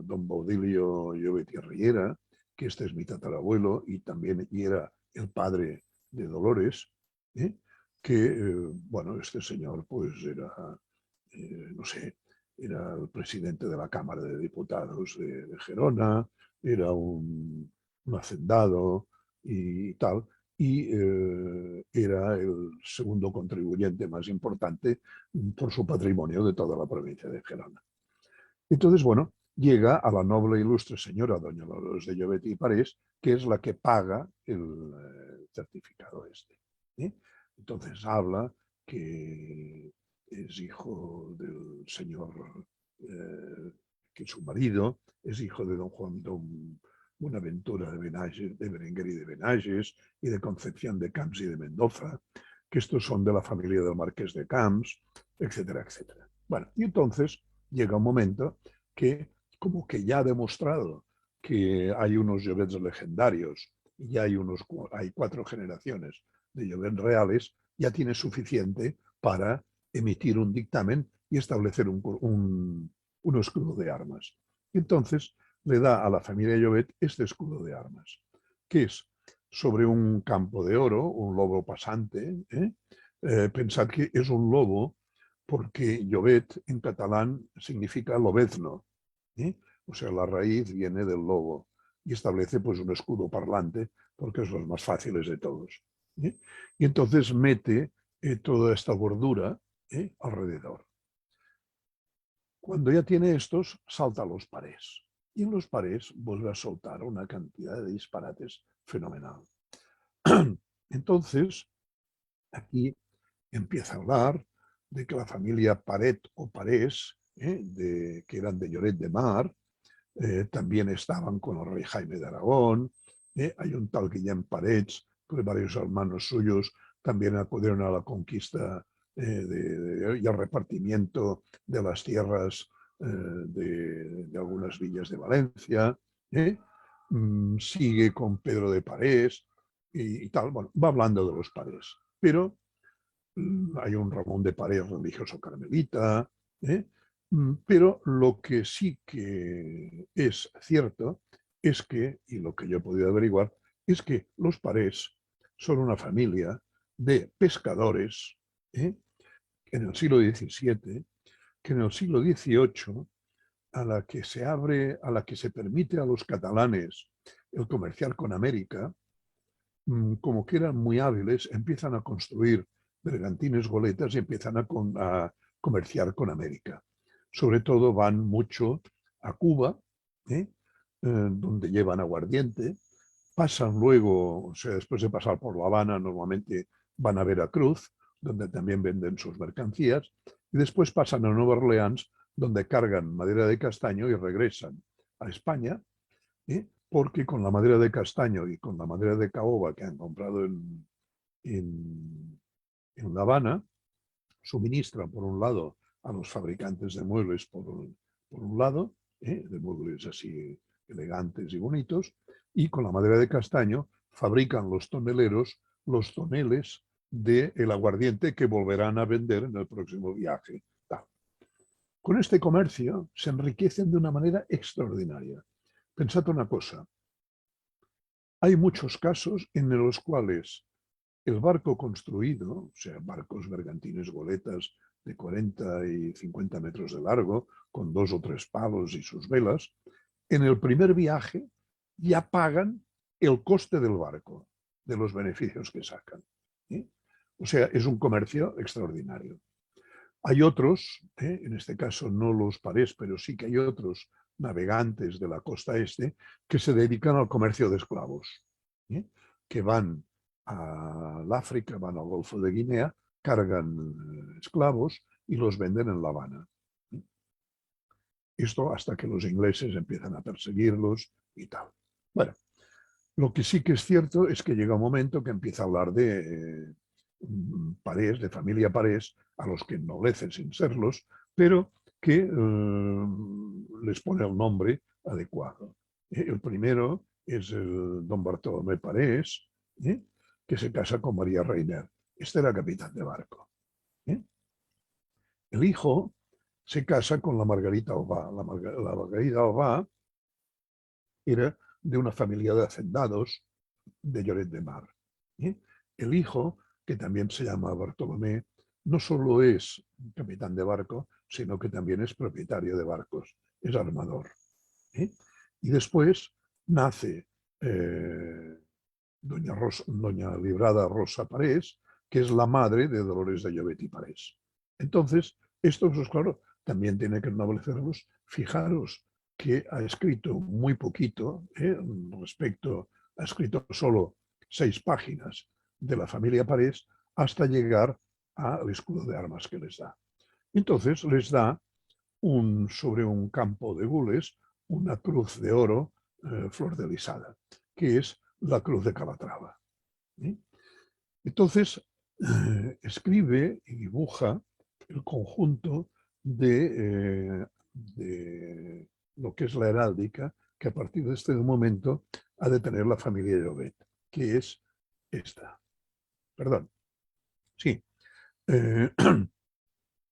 don Baudilio Llobet y Riera, que este es mi tatarabuelo y también era el padre de Dolores, que, bueno, este señor pues era, no sé, era el presidente de la Cámara de Diputados de Gerona, era un hacendado y tal, y era el segundo contribuyente más importante por su patrimonio de toda la provincia de Gerona. Entonces, bueno, llega a la noble e ilustre señora doña Dolores de Llobet y Parés, que es la que paga el certificado este. Entonces habla que es hijo del señor, que su marido es hijo de don Juan, don Buenaventura de Benages, de Berenguer y de Benages, y de Concepción de Camps y de Mendoza, que estos son de la familia del marqués de Camps, etcétera, etcétera. Bueno, y entonces llega un momento que, como que ya ha demostrado que hay unos Llobets legendarios y hay 4 generaciones de Llobets reales, ya tiene suficiente para emitir un dictamen y establecer un escudo de armas. Entonces le da a la familia Llobet este escudo de armas, que es sobre un campo de oro, un lobo pasante. Pensad que es un lobo porque Llobet en catalán significa lobezno, o sea, la raíz viene del lobo y establece pues un escudo parlante porque es los más fáciles de todos. Y entonces mete toda esta bordura alrededor. Cuando ya tiene estos, salta a los parés. Y en los parés vuelve a soltar una cantidad de disparates fenomenal. Entonces, aquí empieza a hablar de que la familia Paret o Parés, que eran de Lloret de Mar, también estaban con el rey Jaime de Aragón. Hay un tal Guillem Parets, pues varios hermanos suyos también acudieron a la conquista y al repartimiento de las tierras de algunas villas de Valencia. Sigue con Pedro de Parés y tal. Bueno, va hablando de los Parés. Pero hay un Ramón de Parés religioso carmelita, pero lo que sí que es cierto es que, y lo que yo he podido averiguar, es que los Parés son una familia de pescadores en el siglo XVII, que en el siglo XVIII, a la que se permite a los catalanes el comerciar con América, como que eran muy hábiles, empiezan a construir bergantines goletas y empiezan a comerciar con América. Sobre todo van mucho a Cuba, donde llevan aguardiente, pasan luego, o sea, después de pasar por La Habana, normalmente van a Veracruz, donde también venden sus mercancías, y después pasan a Nueva Orleans, donde cargan madera de castaño y regresan a España, porque con la madera de castaño y con la madera de caoba que han comprado en La Habana, suministran por un lado a los fabricantes de muebles por un lado, de muebles así elegantes y bonitos, y con la madera de castaño fabrican los toneleros, los toneles del aguardiente que volverán a vender en el próximo viaje. Con este comercio se enriquecen de una manera extraordinaria. Pensad una cosa, hay muchos casos en los cuales el barco construido, o sea, barcos bergantines goletas de 40 y 50 metros de largo, con 2 o 3 palos y sus velas, en el primer viaje ya pagan el coste del barco, de los beneficios que sacan. O sea, es un comercio extraordinario. Hay otros, en este caso no los parés, pero sí que hay otros navegantes de la costa este que se dedican al comercio de esclavos, que van al África, van al Golfo de Guinea, cargan esclavos y los venden en La Habana. Esto hasta que los ingleses empiezan a perseguirlos y tal. Bueno, lo que sí que es cierto es que llega un momento que empieza a hablar de Parés, de familia Parés, a los que ennoblecen sin serlos, pero que les pone el nombre adecuado. El primero es el don Bartolomé Parés, que se casa con María Reiner. Este era capitán de barco. El hijo se casa con la Margarita Albá. La Margarita Albá era de una familia de hacendados de Lloret de Mar. El hijo, que también se llama Bartolomé, no solo es capitán de barco, sino que también es propietario de barcos, es armador. Y después nace doña Librada Rosa Parés, que es la madre de Dolores de Llobet y Parés. Entonces, esto, pues claro, también tiene que ennoblecerlos. Fijaros que ha escrito muy poquito ha escrito solo 6 páginas de la familia Parés hasta llegar al escudo de armas que les da. Entonces les da sobre un campo de gules una cruz de oro flor de lisada, que es la cruz de Calatrava. Entonces escribe y dibuja el conjunto de lo que es la heráldica que a partir de este momento ha de tener la familia Llobet, que es esta. Perdón. Sí.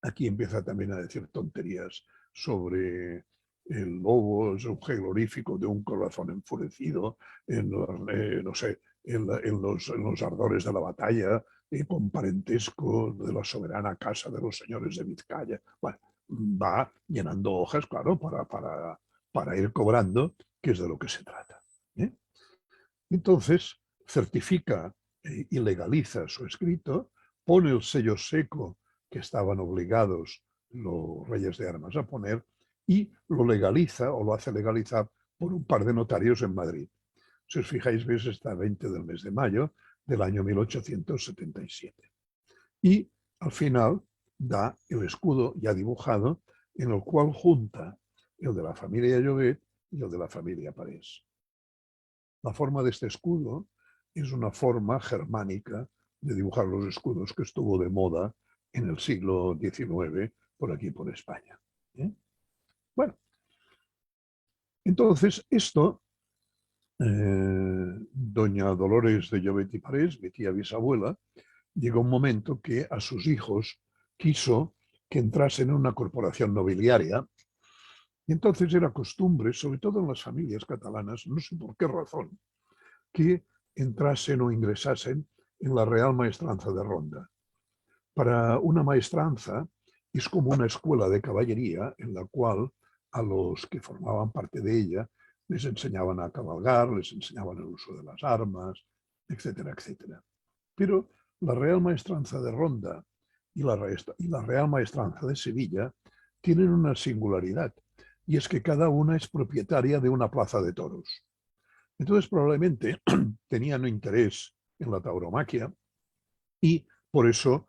Aquí empieza también a decir tonterías sobre el lobo, es un jeroglífico de un corazón enfurecido, no sé, en los ardores de la batalla, con parentesco de la soberana casa de los señores de Vizcaya. Bueno, va llenando hojas, claro, para ir cobrando, que es de lo que se trata. Entonces, certifica y legaliza su escrito, pone el sello seco que estaban obligados los reyes de armas a poner y lo legaliza o lo hace legalizar por un par de notarios en Madrid. Si os fijáis, veis, está 20 del mes de mayo del año 1877. Y al final da el escudo ya dibujado en el cual junta el de la familia Llobet y el de la familia Parés. La forma de este escudo es una forma germánica de dibujar los escudos que estuvo de moda en el siglo XIX por aquí, por España. Bueno, entonces esto, doña Dolores de Llobet y Parés, mi tía bisabuela, llegó un momento que a sus hijos quiso que entrasen en una corporación nobiliaria. Y entonces era costumbre, sobre todo en las familias catalanas, no sé por qué razón, que entrasen o ingresasen en la Real Maestranza de Ronda. Para una maestranza es como una escuela de caballería en la cual a los que formaban parte de ella les enseñaban a cabalgar, les enseñaban el uso de las armas, etcétera, etcétera. Pero la Real Maestranza de Ronda y la Real Maestranza de Sevilla tienen una singularidad, y es que cada una es propietaria de una plaza de toros. Entonces probablemente tenían interés en la tauromaquia y por eso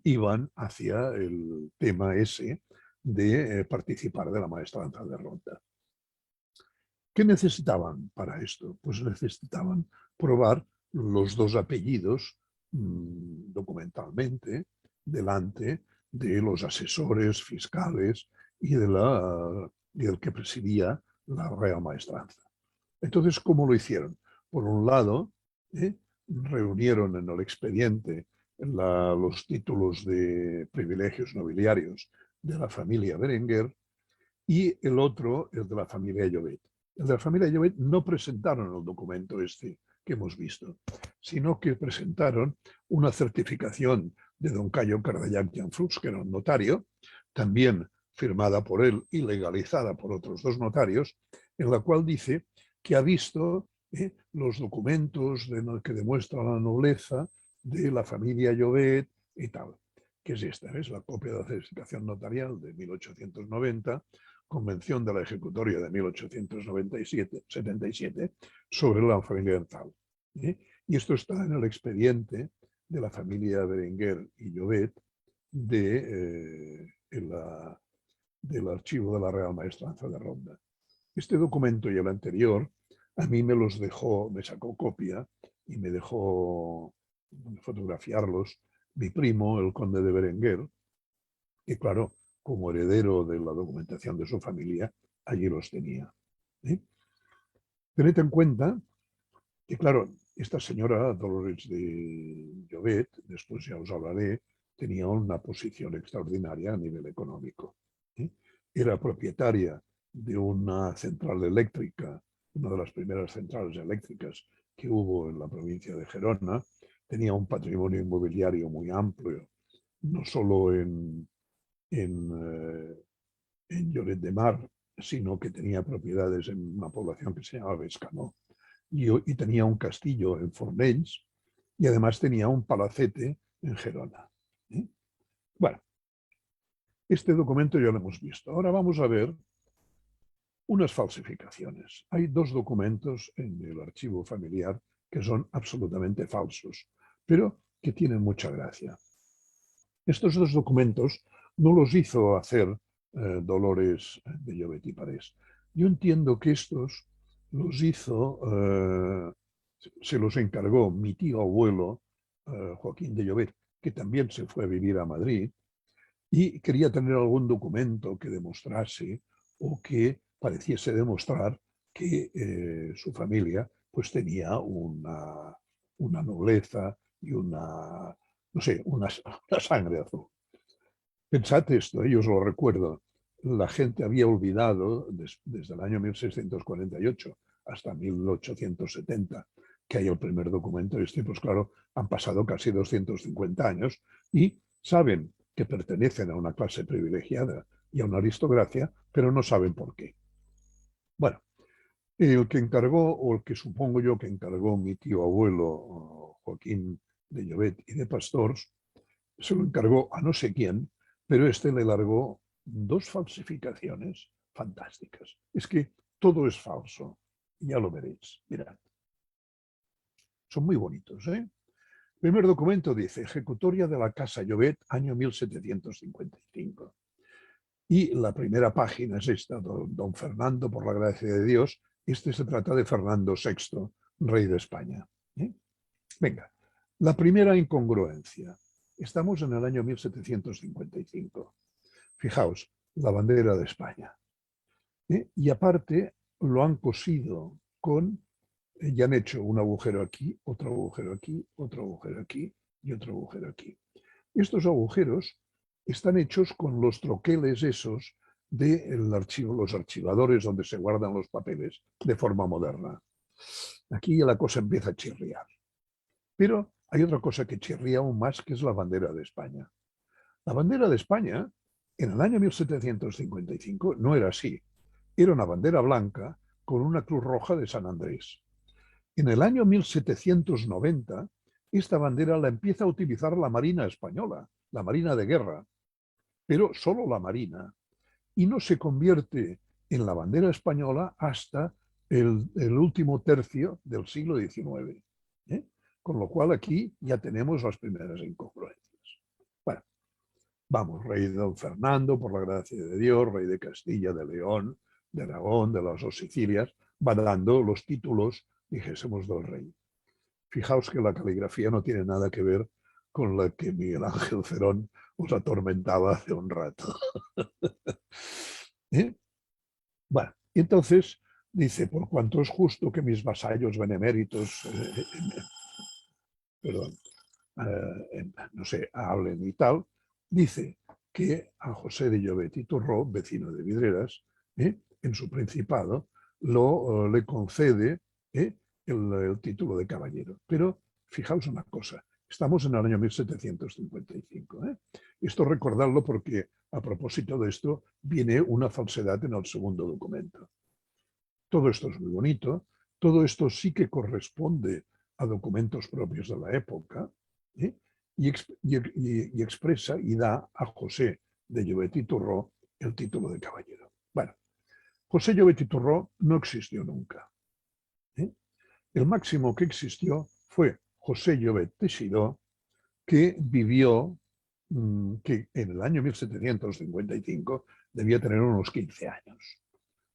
iban hacia el tema ese de participar de la maestranza de Ronda. ¿Qué necesitaban para esto? Pues necesitaban probar los dos apellidos documentalmente delante de los asesores fiscales y del que presidía la Real Maestranza. Entonces, ¿cómo lo hicieron? Por un lado, reunieron en el expediente los títulos de privilegios nobiliarios de la familia Berenguer y el otro, el de la familia Llobet. El de la familia Llobet no presentaron el documento este que hemos visto, sino que presentaron una certificación de don Cayo Cardellac Janflux, que era un notario, también firmada por él y legalizada por otros dos notarios, en la cual dice que ha visto los documentos que demuestran la nobleza de la familia Llobet y tal. Que es esta? Es la copia de la certificación notarial de 1890, Convención de la Ejecutoria de 1877 sobre la familia Enzal. Y esto está en el expediente de la familia Berenguer y Llobet del archivo de la Real Maestranza de Ronda. Este documento y el anterior a mí me los dejó, me sacó copia y me dejó fotografiarlos mi primo, el conde de Berenguer, que claro, como heredero de la documentación de su familia, allí los tenía. Tened en cuenta que, claro, esta señora Dolores de Llobet, después ya os hablaré, tenía una posición extraordinaria a nivel económico. Era propietaria de una central eléctrica, una de las primeras centrales eléctricas que hubo en la provincia de Gerona. Tenía un patrimonio inmobiliario muy amplio, no solo en Lloret de Mar, sino que tenía propiedades en una población que se llamaba Bescanó. Y tenía un castillo en Fornells y además tenía un palacete en Gerona. Bueno, este documento ya lo hemos visto. Ahora vamos a ver unas falsificaciones. Hay dos documentos en el archivo familiar que son absolutamente falsos, pero que tienen mucha gracia. Estos dos documentos no los hizo hacer Dolores de Llobet y Parés. Yo entiendo que estos los hizo, se los encargó mi tío abuelo, Joaquín de Llobet, que también se fue a vivir a Madrid y quería tener algún documento que demostrase o que pareciese demostrar que su familia pues tenía una nobleza y una, no sé, una sangre azul. Pensad esto, yo os lo recuerdo, la gente había olvidado desde el año 1648 hasta 1870, que hay el primer documento este, pues claro, han pasado casi 250 años y saben que pertenecen a una clase privilegiada y a una aristocracia, pero no saben por qué. Bueno, el que encargó, o el que supongo yo que encargó mi tío abuelo, Joaquín de Llobet y de Pastors, se lo encargó a no sé quién, pero este le largó dos falsificaciones fantásticas. Es que todo es falso, ya lo veréis, mirad. Son muy bonitos, ¿eh? El primer documento dice, ejecutoria de la Casa Llobet, año 1755. Y la primera página es esta, don Fernando, por la gracia de Dios. Este se trata de Fernando VI, rey de España. Venga, la primera incongruencia. Estamos en el año 1755. Fijaos, la bandera de España. Y aparte lo han cosido con, ya han hecho un agujero aquí, otro agujero aquí, otro agujero aquí y otro agujero aquí. Estos agujeros están hechos con los troqueles esos del archivo, los archivadores donde se guardan los papeles de forma moderna. Aquí la cosa empieza a chirriar. Pero hay otra cosa que chirría aún más, que es la bandera de España. La bandera de España, en el año 1755, no era así. Era una bandera blanca con una cruz roja de San Andrés. En el año 1790, esta bandera la empieza a utilizar la Marina española, la Marina de Guerra, pero solo la Marina, y no se convierte en la bandera española hasta el último tercio del siglo XIX. ¿Eh? Con lo cual aquí ya tenemos las primeras incongruencias. Bueno, vamos, rey don Fernando, por la gracia de Dios, rey de Castilla, de León, de Aragón, de las dos Sicilias, va dando los títulos, dijésemos, del rey. Fijaos que la caligrafía no tiene nada que ver con la que Miguel Ángel Cerón os atormentaba hace un rato. ¿Eh? Bueno, entonces dice, por cuanto es justo que mis vasallos beneméritos, perdón, no sé, hablen y tal, dice que a José de Llobet y Torró, vecino de Vidreras, en su principado, le concede el título de caballero. Pero fijaos una cosa, estamos en el año 1755. Esto recordadlo porque a propósito de esto viene una falsedad en el segundo documento. Todo esto es muy bonito, todo esto sí que corresponde a documentos propios de la época, y expresa y da a José de Llobet y Torró el título de caballero. Bueno, José Llobet y Torró no existió nunca. El máximo que existió fue José Llobet Teixidó, que vivió, que en el año 1755 debía tener unos 15 años,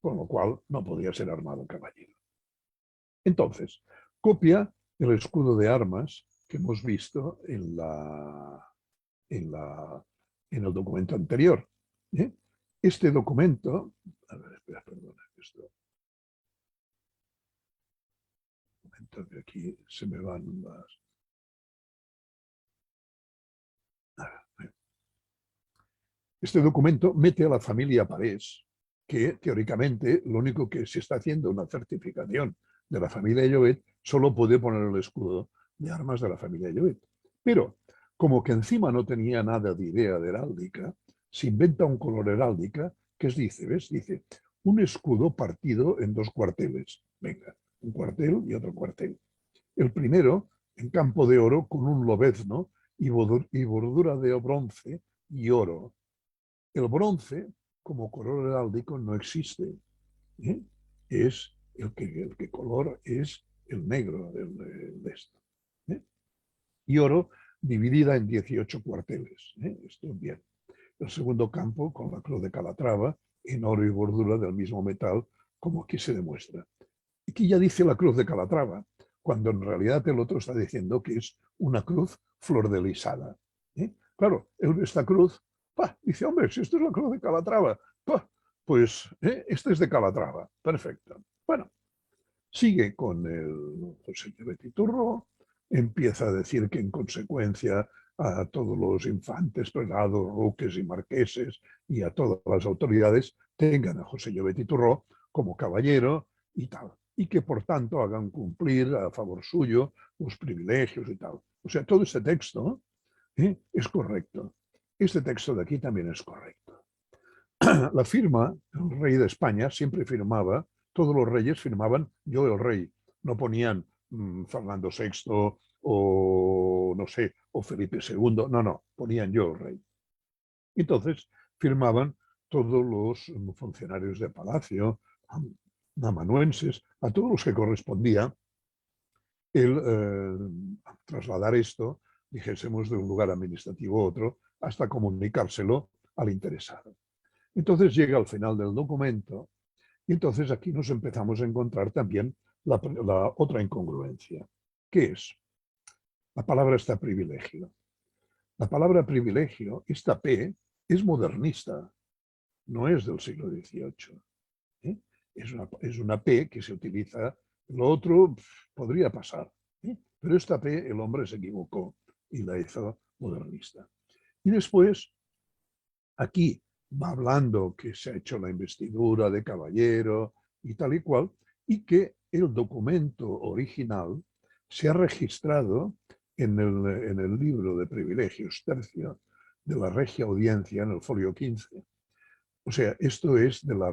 con lo cual no podía ser armado caballero. Entonces, copia el escudo de armas que hemos visto en el documento anterior. Este documento, a ver, espera, perdona, esto, un momento que aquí se me van las... Este documento mete a la familia Parés, que teóricamente lo único que se está haciendo una certificación de la familia Llobet, solo puede poner el escudo de armas de la familia Llobet. Pero, como que encima no tenía nada de idea de heráldica, se inventa un color heráldica que dice, ¿ves? Dice, un escudo partido en dos cuarteles. Venga, un cuartel y otro cuartel. El primero, en campo de oro, con un lobezno y bordura de bronce y oro. El bronce, como color heráldico, no existe. Es el que color es el negro de esto. Y oro dividida en 18 cuarteles. Esto bien. El segundo campo con la cruz de Calatrava en oro y bordura del mismo metal, como aquí se demuestra. Aquí ya dice la cruz de Calatrava, cuando en realidad el otro está diciendo que es una cruz flordelisada. Claro, esta cruz, dice, hombre, si esto es la cruz de Calatrava, pues este es de Calatrava. Perfecto. Bueno, sigue con el José Llobet y Torró, empieza a decir que en consecuencia a todos los infantes, prelados, duques y marqueses y a todas las autoridades tengan a José Llobet y Torró como caballero y tal, y que por tanto hagan cumplir a favor suyo los privilegios y tal. O sea, todo este texto es correcto. Este texto de aquí también es correcto. La firma, el rey de España siempre firmaba, todos los reyes firmaban yo el rey, no ponían Fernando VI o no sé, o Felipe II, no, ponían yo el rey. Entonces firmaban todos los funcionarios de palacio, amanuenses, a todos los que correspondía el trasladar esto, dijésemos, de un lugar administrativo a otro, hasta comunicárselo al interesado. Entonces llega al final del documento y entonces aquí nos empezamos a encontrar también la otra incongruencia, que es, la palabra está privilegio. La palabra privilegio, esta P, es modernista, no es del siglo XVIII. Es una P que se utiliza, lo otro podría pasar, pero esta P el hombre se equivocó y la hizo modernista. Y después, aquí va hablando que se ha hecho la investidura de caballero y tal y cual, y que el documento original se ha registrado en el libro de privilegios tercio de la Regia Audiencia, en el folio 15. O sea, esto es de la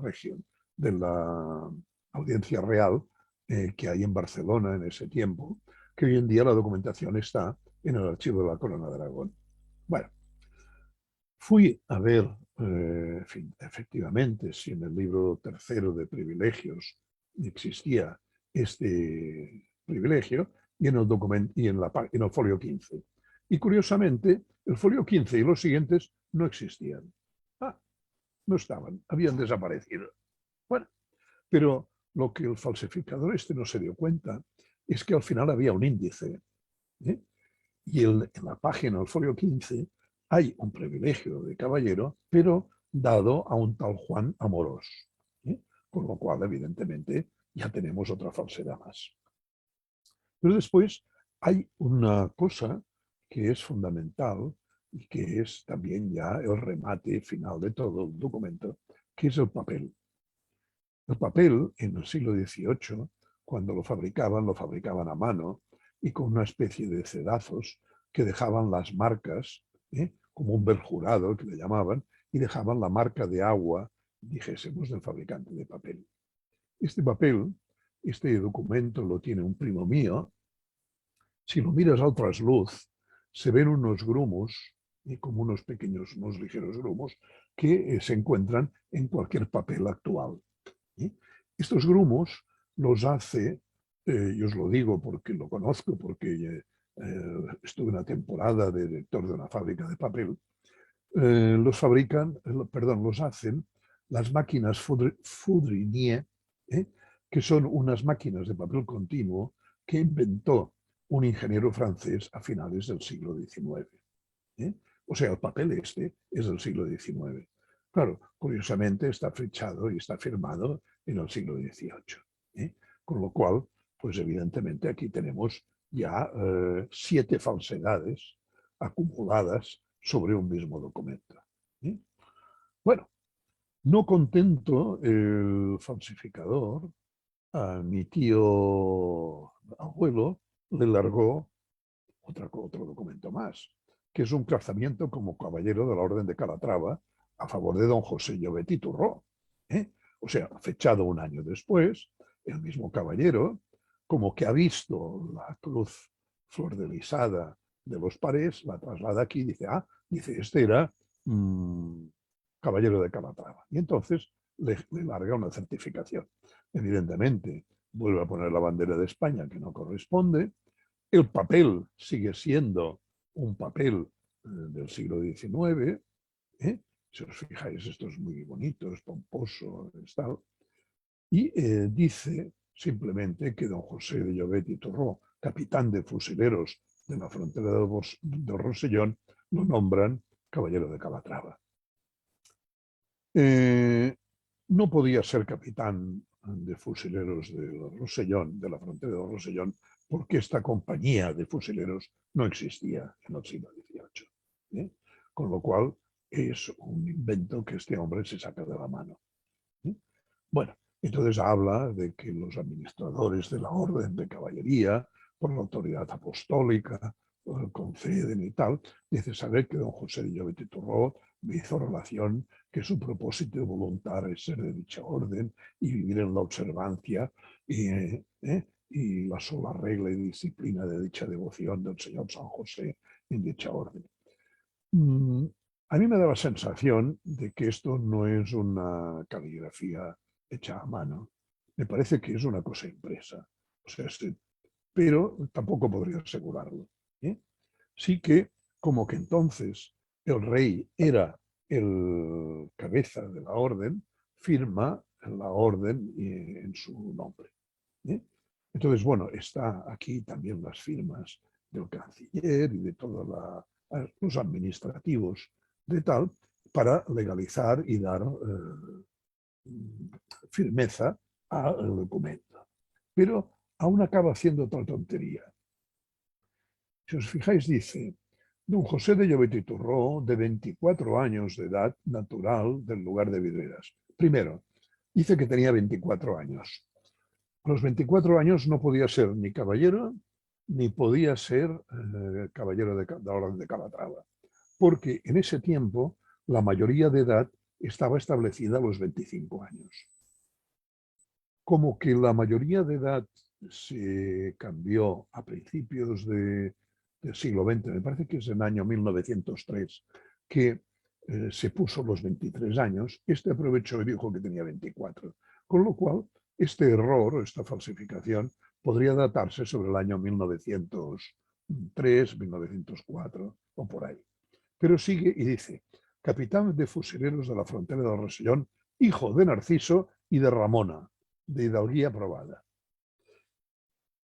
región, de la Audiencia Real que hay en Barcelona en ese tiempo, que hoy en día la documentación está en el archivo de la Corona de Aragón. Bueno, fui a ver, en fin, efectivamente, si en el libro tercero de privilegios existía este privilegio y en el documento y en el folio 15. Y curiosamente, el folio 15 y los siguientes no existían. No estaban, habían desaparecido. Bueno, pero lo que el falsificador este no se dio cuenta es que al final había un índice, ¿eh? Y en la página del folio 15 hay un privilegio de caballero, pero dado a un tal Juan Amorós, ¿eh? Con lo cual, evidentemente, ya tenemos otra falsedad más. Pero después hay una cosa que es fundamental y que es también ya el remate final de todo el documento, que es el papel. El papel, en el siglo XVIII, cuando lo fabricaban a mano y con una especie de cedazos que dejaban las marcas, como un perjurado que le llamaban, y dejaban la marca de agua, dijésemos, del fabricante de papel. Este papel, este documento lo tiene un primo mío. Si lo miras al trasluz, se ven unos grumos, como unos pequeños, unos ligeros grumos, que se encuentran en cualquier papel actual. Estos grumos los hace, yo os lo digo porque lo conozco, porque estuve una temporada de director de una fábrica de papel, los hacen las máquinas Foudrinier, que son unas máquinas de papel continuo que inventó un ingeniero francés a finales del siglo XIX. O sea, el papel este es del siglo XIX. Claro, curiosamente está fechado y está firmado en el siglo XVIII. Con lo cual, pues evidentemente aquí tenemos ya 7 falsedades acumuladas sobre un mismo documento. Bueno, no contento el falsificador, a mi tío abuelo le largó otro documento más, que es un casamiento como caballero de la Orden de Calatrava a favor de don José Llobet y Turró. O sea, fechado un año después, el mismo caballero, como que ha visto la cruz flordelisada de los Parés, la traslada aquí y dice, este era caballero de Calatrava. Y entonces le larga una certificación. Evidentemente, vuelve a poner la bandera de España, que no corresponde. El papel sigue siendo un papel del siglo XIX. Si os fijáis, esto es muy bonito, es pomposo, tal. Y dice simplemente que don José de Llobet y Turró, capitán de fusileros de la frontera del Rosellón, lo nombran caballero de Calatrava. No podía ser capitán de fusileros del Rosellón, de la frontera del Rosellón, porque esta compañía de fusileros no existía en el siglo XVIII. Con lo cual es un invento que este hombre se saca de la mano. Bueno, entonces habla de que los administradores de la orden de caballería, por la autoridad apostólica, conceden y tal, dice saber que don José de Llobet y Turró me hizo relación que su propósito de voluntad es ser de dicha orden y vivir en la observancia y la sola regla y disciplina de dicha devoción del Señor San José en dicha orden. A mí me da la sensación de que esto no es una caligrafía hecha a mano. Me parece que es una cosa impresa. O sea, pero tampoco podría asegurarlo. Sí que, como que entonces el rey era el cabeza de la orden, firma la orden en su nombre. Entonces, bueno, está aquí también las firmas del canciller y de todos los administrativos de tal, para legalizar y dar firmeza al documento. Pero aún acaba haciendo otra tontería. Si os fijáis, dice, don José de Llobet y Turró, de 24 años de edad, natural del lugar de Vidreras. Primero, dice que tenía 24 años. A los 24 años no podía ser ni caballero, ni podía ser caballero de la Orden de Calatrava, porque en ese tiempo la mayoría de edad estaba establecida a los 25 años. como que la mayoría de edad se cambió a principios del siglo XX, me parece que es en el año 1903, que se puso los 23 años, este aprovechó y dijo que tenía 24, con lo cual este error, esta falsificación, podría datarse sobre el año 1903, 1904 o por ahí. Pero sigue y dice, capitán de fusileros de la frontera del Rosellón, hijo de Narciso y de Ramona, de hidalguía probada.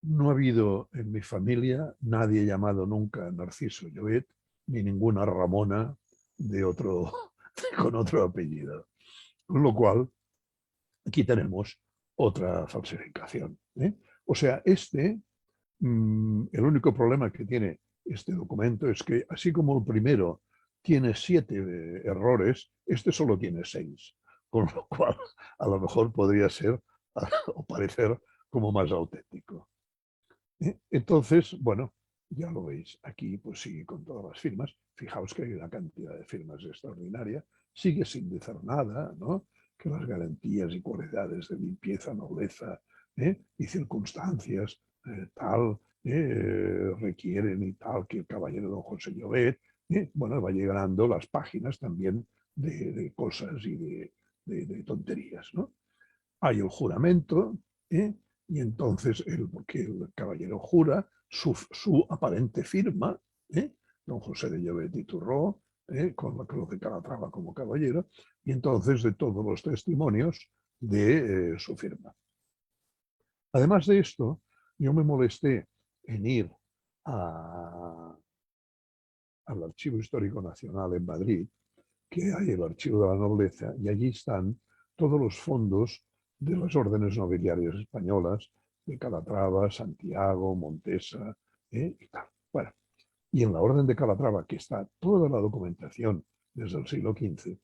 No ha habido en mi familia nadie llamado nunca Narciso Llobet, ni ninguna Ramona con otro apellido. Con lo cual, aquí tenemos otra falsificación. O sea, el único problema que tiene este documento es que, así como el primero tiene 7 errores, este solo tiene 6, con lo cual a lo mejor podría ser o parecer como más auténtico. Entonces, bueno, ya lo veis, aquí pues sigue con todas las firmas. Fijaos que hay una cantidad de firmas extraordinaria, sigue sin decir nada, ¿no? Que las garantías y cualidades de limpieza, nobleza y circunstancias tal requieren y tal que el caballero don José Llobet, bueno, va llegando las páginas también de cosas y de tonterías, ¿no? Hay el juramento, y entonces porque el caballero jura su aparente firma, don José de Llobet y Turró, con la cruz de Calatrava como caballero, y entonces de todos los testimonios de su firma. Además de esto, yo me molesté en ir al Archivo Histórico Nacional en Madrid, que hay el Archivo de la Nobleza, y allí están todos los fondos de las órdenes nobiliarias españolas, de Calatrava, Santiago, Montesa y tal. Bueno, y en la Orden de Calatrava, que está toda la documentación desde el siglo XV,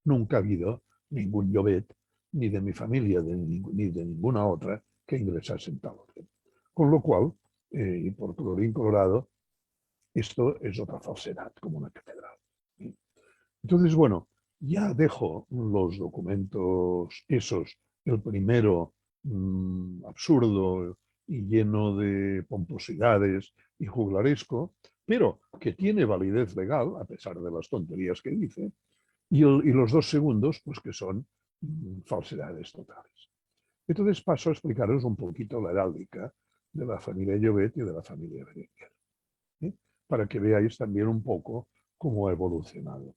nunca ha habido ningún Llobet, ni de mi familia, ni de ninguna otra, que ingresase en tal orden. Con lo cual, y por colorín colorado, esto es otra falsedad, como una catedral. Entonces, bueno, ya dejo los documentos esos, el primero absurdo y lleno de pomposidades y juglaresco, pero que tiene validez legal, a pesar de las tonterías que dice, y los 2 segundos, pues que son falsedades totales. Entonces paso a explicaros un poquito la heráldica de la familia Llobet y de la familia Berenguer, para que veáis también un poco cómo ha evolucionado.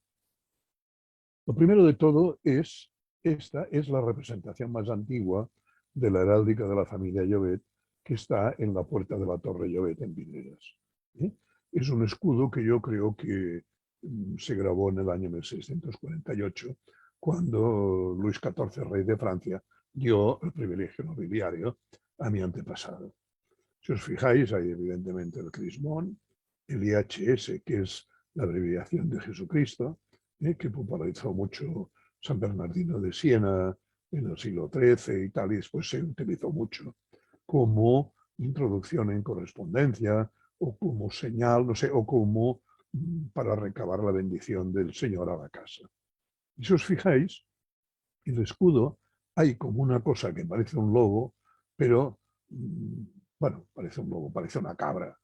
Lo primero de todo esta es la representación más antigua de la heráldica de la familia Llobet, que está en la puerta de la Torre Llobet en Vidreras. Es un escudo que yo creo que se grabó en el año 1648, cuando Luis XIV, rey de Francia, dio el privilegio nobiliario a mi antepasado. Si os fijáis, hay evidentemente el crismón, el IHS, que es la abreviación de Jesucristo, que popularizó mucho San Bernardino de Siena en el siglo XIII y tal, y después se utilizó mucho como introducción en correspondencia o como señal, no sé, o como para recabar la bendición del Señor a la casa. Y si os fijáis, en el escudo hay como una cosa que parece un lobo, pero, bueno, parece un lobo, parece una cabra,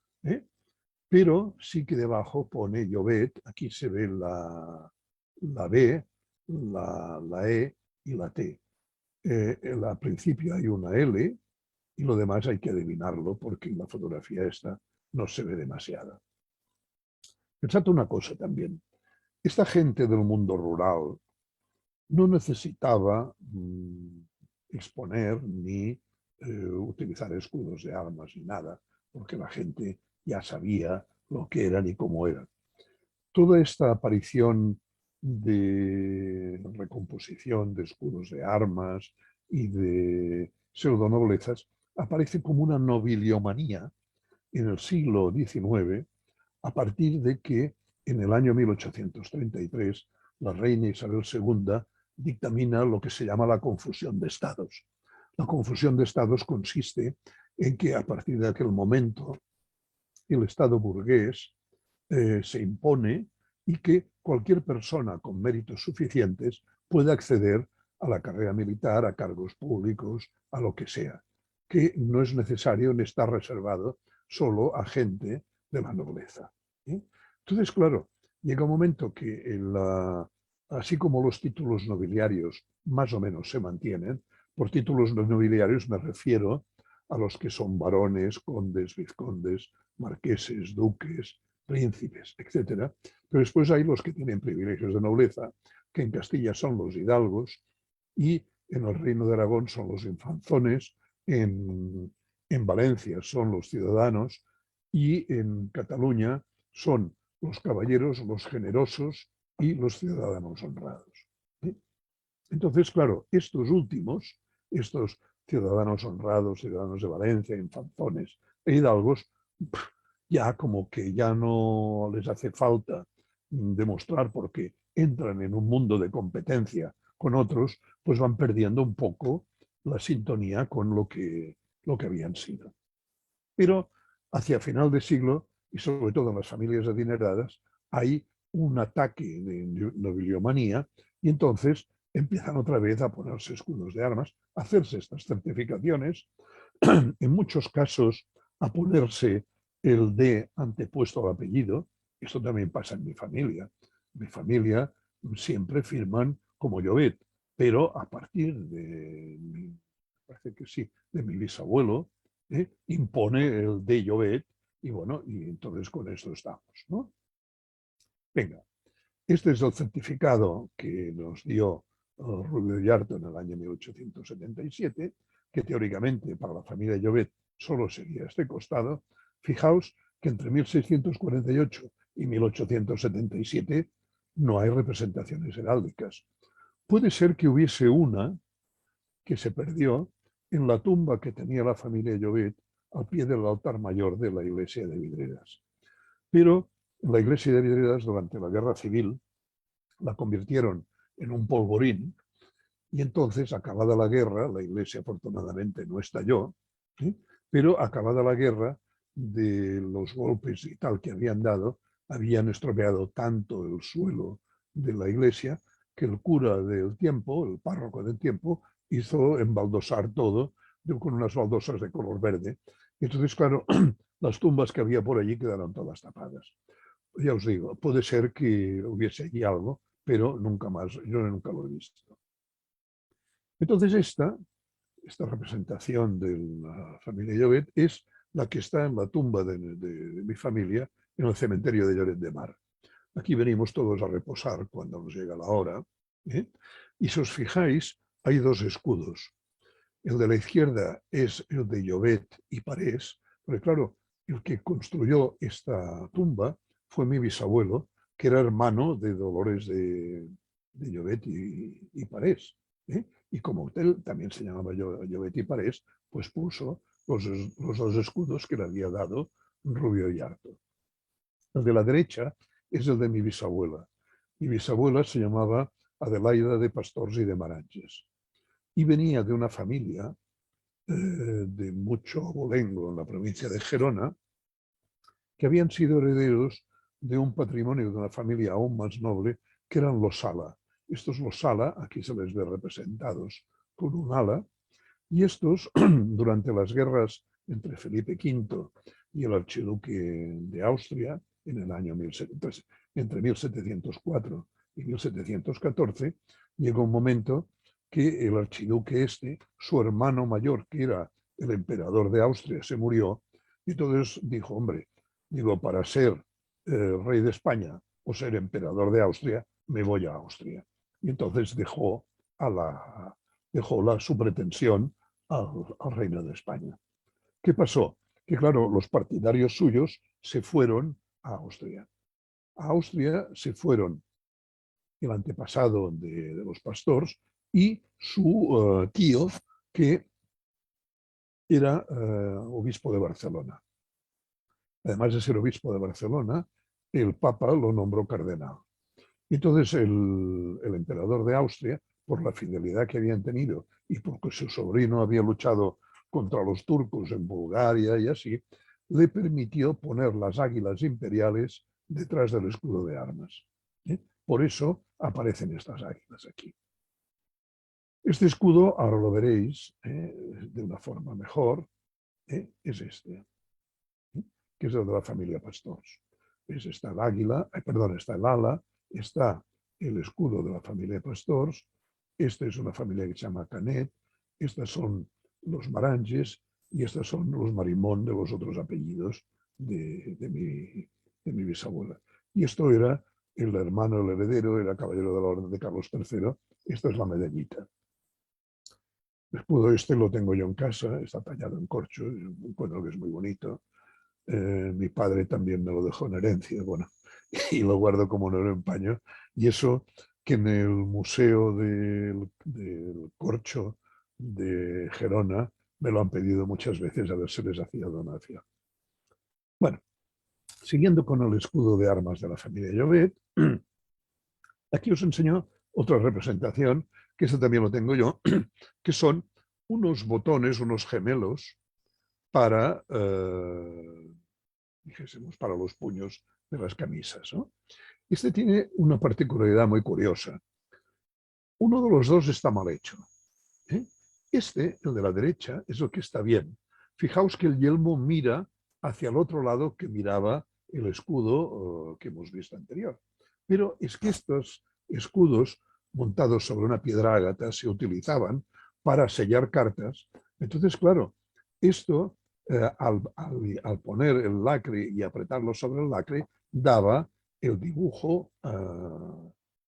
pero sí que debajo pone Llobet, aquí se ve la B, la E y la T. Al principio hay una L y lo demás hay que adivinarlo porque en la fotografía esta no se ve demasiado. Pensad una cosa también, esta gente del mundo rural no necesitaba exponer ni utilizar escudos de armas ni nada, porque la gente ya sabía lo que eran y cómo eran. Toda esta aparición de recomposición de escudos de armas y de pseudonoblezas aparece como una nobiliomanía en el siglo XIX, a partir de que en el año 1833 la reina Isabel II dictamina lo que se llama la confusión de estados. La confusión de estados consiste en que a partir de aquel momento el estado burgués se impone y que cualquier persona con méritos suficientes puede acceder a la carrera militar, a cargos públicos, a lo que sea, que no es necesario ni estar reservado solo a gente de la nobleza. Entonces, claro, llega un momento que así como los títulos nobiliarios más o menos se mantienen, por títulos nobiliarios me refiero a los que son barones, condes, vizcondes, marqueses, duques, príncipes, etc. Pero después hay los que tienen privilegios de nobleza, que en Castilla son los hidalgos y en el Reino de Aragón son los infanzones, en Valencia son los ciudadanos y en Cataluña son los caballeros, los generosos y los ciudadanos honrados. Entonces, claro, estos últimos, estos ciudadanos honrados, ciudadanos de Valencia, infanzones e hidalgos, ya como que ya no les hace falta demostrar porque entran en un mundo de competencia con otros, pues van perdiendo un poco la sintonía con lo que habían sido. Pero hacia final de siglo, y sobre todo en las familias adineradas, hay un ataque de nobiliomanía y entonces empiezan otra vez a ponerse escudos de armas, a hacerse estas certificaciones, en muchos casos a ponerse el de antepuesto al apellido. Esto también pasa en mi familia. Mi familia siempre firman como Llobet, pero a partir parece que sí, de mi bisabuelo, impone el de Llobet y bueno, y entonces con esto estamos, ¿no? Venga, este es el certificado que nos dio Rubio Yarto en el año 1877, que teóricamente para la familia Llobet solo sería este costado. Fijaos que entre 1648 y 1877 no hay representaciones heráldicas. Puede ser que hubiese una que se perdió en la tumba que tenía la familia Llobet al pie del altar mayor de la iglesia de Vidreras. Pero en la iglesia de Vidreras, durante la guerra civil, la convirtieron en un polvorín y entonces, acabada la guerra, la iglesia afortunadamente no estalló, ¿sí? Pero acabada la guerra, de los golpes y tal que habían dado, habían estropeado tanto el suelo de la iglesia que el cura del tiempo, el párroco del tiempo, hizo embaldosar todo con unas baldosas de color verde. Y entonces, claro, las tumbas que había por allí quedaron todas tapadas. Ya os digo, puede ser que hubiese allí algo, pero nunca más, yo nunca lo he visto. Entonces esta representación de la familia Llobet es la que está en la tumba de mi familia en el cementerio de Lloret de Mar. Aquí venimos todos a reposar cuando nos llega la hora, ¿eh? Y si os fijáis, hay dos escudos. El de la izquierda es el de Llobet y Parés, porque claro, el que construyó esta tumba fue mi bisabuelo, que era hermano de Dolores de Llobet y Parés. ¿Eh? Y como él también se llamaba Llobet y Parés, pues puso los dos escudos que le había dado Rubio y Yarto. El de la derecha es el de mi bisabuela. Mi bisabuela se llamaba Adelaida de Pastors y de Maranges. Y venía de una familia de mucho abolengo en la provincia de Gerona, que habían sido herederos de un patrimonio de una familia aún más noble, que eran los Sala. Estos los Sala, aquí se les ve representados con un ala, y estos, durante las guerras entre Felipe V y el archiduque de Austria, en el año entre 1704 y 1714, llegó un momento que el archiduque su hermano mayor, que era el emperador de Austria, se murió, y entonces dijo, hombre, digo, para ser rey de España o ser emperador de Austria, me voy a Austria. Y entonces dejó su pretensión al reino de España. ¿Qué pasó? Que claro, los partidarios suyos se fueron a Austria. A Austria se fueron el antepasado de los Pastors y su tío, que era obispo de Barcelona. Además de ser obispo de Barcelona, el Papa lo nombró cardenal. Entonces el emperador de Austria, por la fidelidad que habían tenido y porque su sobrino había luchado contra los turcos en Bulgaria y así, le permitió poner las águilas imperiales detrás del escudo de armas. Por eso aparecen estas águilas aquí. Este escudo, ahora lo veréis de una forma mejor, es este, que es el de la familia Pastors. ¿Ves? Está el águila, perdón, está el ala, está el escudo de la familia Pastors, esta es una familia que se llama Canet, estas son los Maranges y estas son los Marimón de los otros apellidos de mi bisabuela. Y esto era el hermano, el heredero, era caballero de la Orden de Carlos III. Esta es la medallita. El escudo este lo tengo yo en casa, está tallado en corcho, encuentro que es muy bonito. Mi padre también me lo dejó en herencia, bueno, y lo guardo como un oro en paño. Y eso que en el Museo del Corcho de Gerona me lo han pedido muchas veces a ver si les hacía donación. Bueno, siguiendo con el escudo de armas de la familia Llobet, aquí os enseño otra representación, que este también lo tengo yo, que son unos botones, unos gemelos para, dijésemos, para los puños de las camisas, ¿no? Este tiene una particularidad muy curiosa. Uno de los dos está mal hecho, ¿eh? Este, el de la derecha, es el que está bien. Fijaos que el yelmo mira hacia el otro lado que miraba el escudo que hemos visto anterior. Pero es que estos escudos montados sobre una piedra ágata se utilizaban para sellar cartas. Entonces, claro, esto al poner el lacre y apretarlo sobre el lacre, daba el dibujo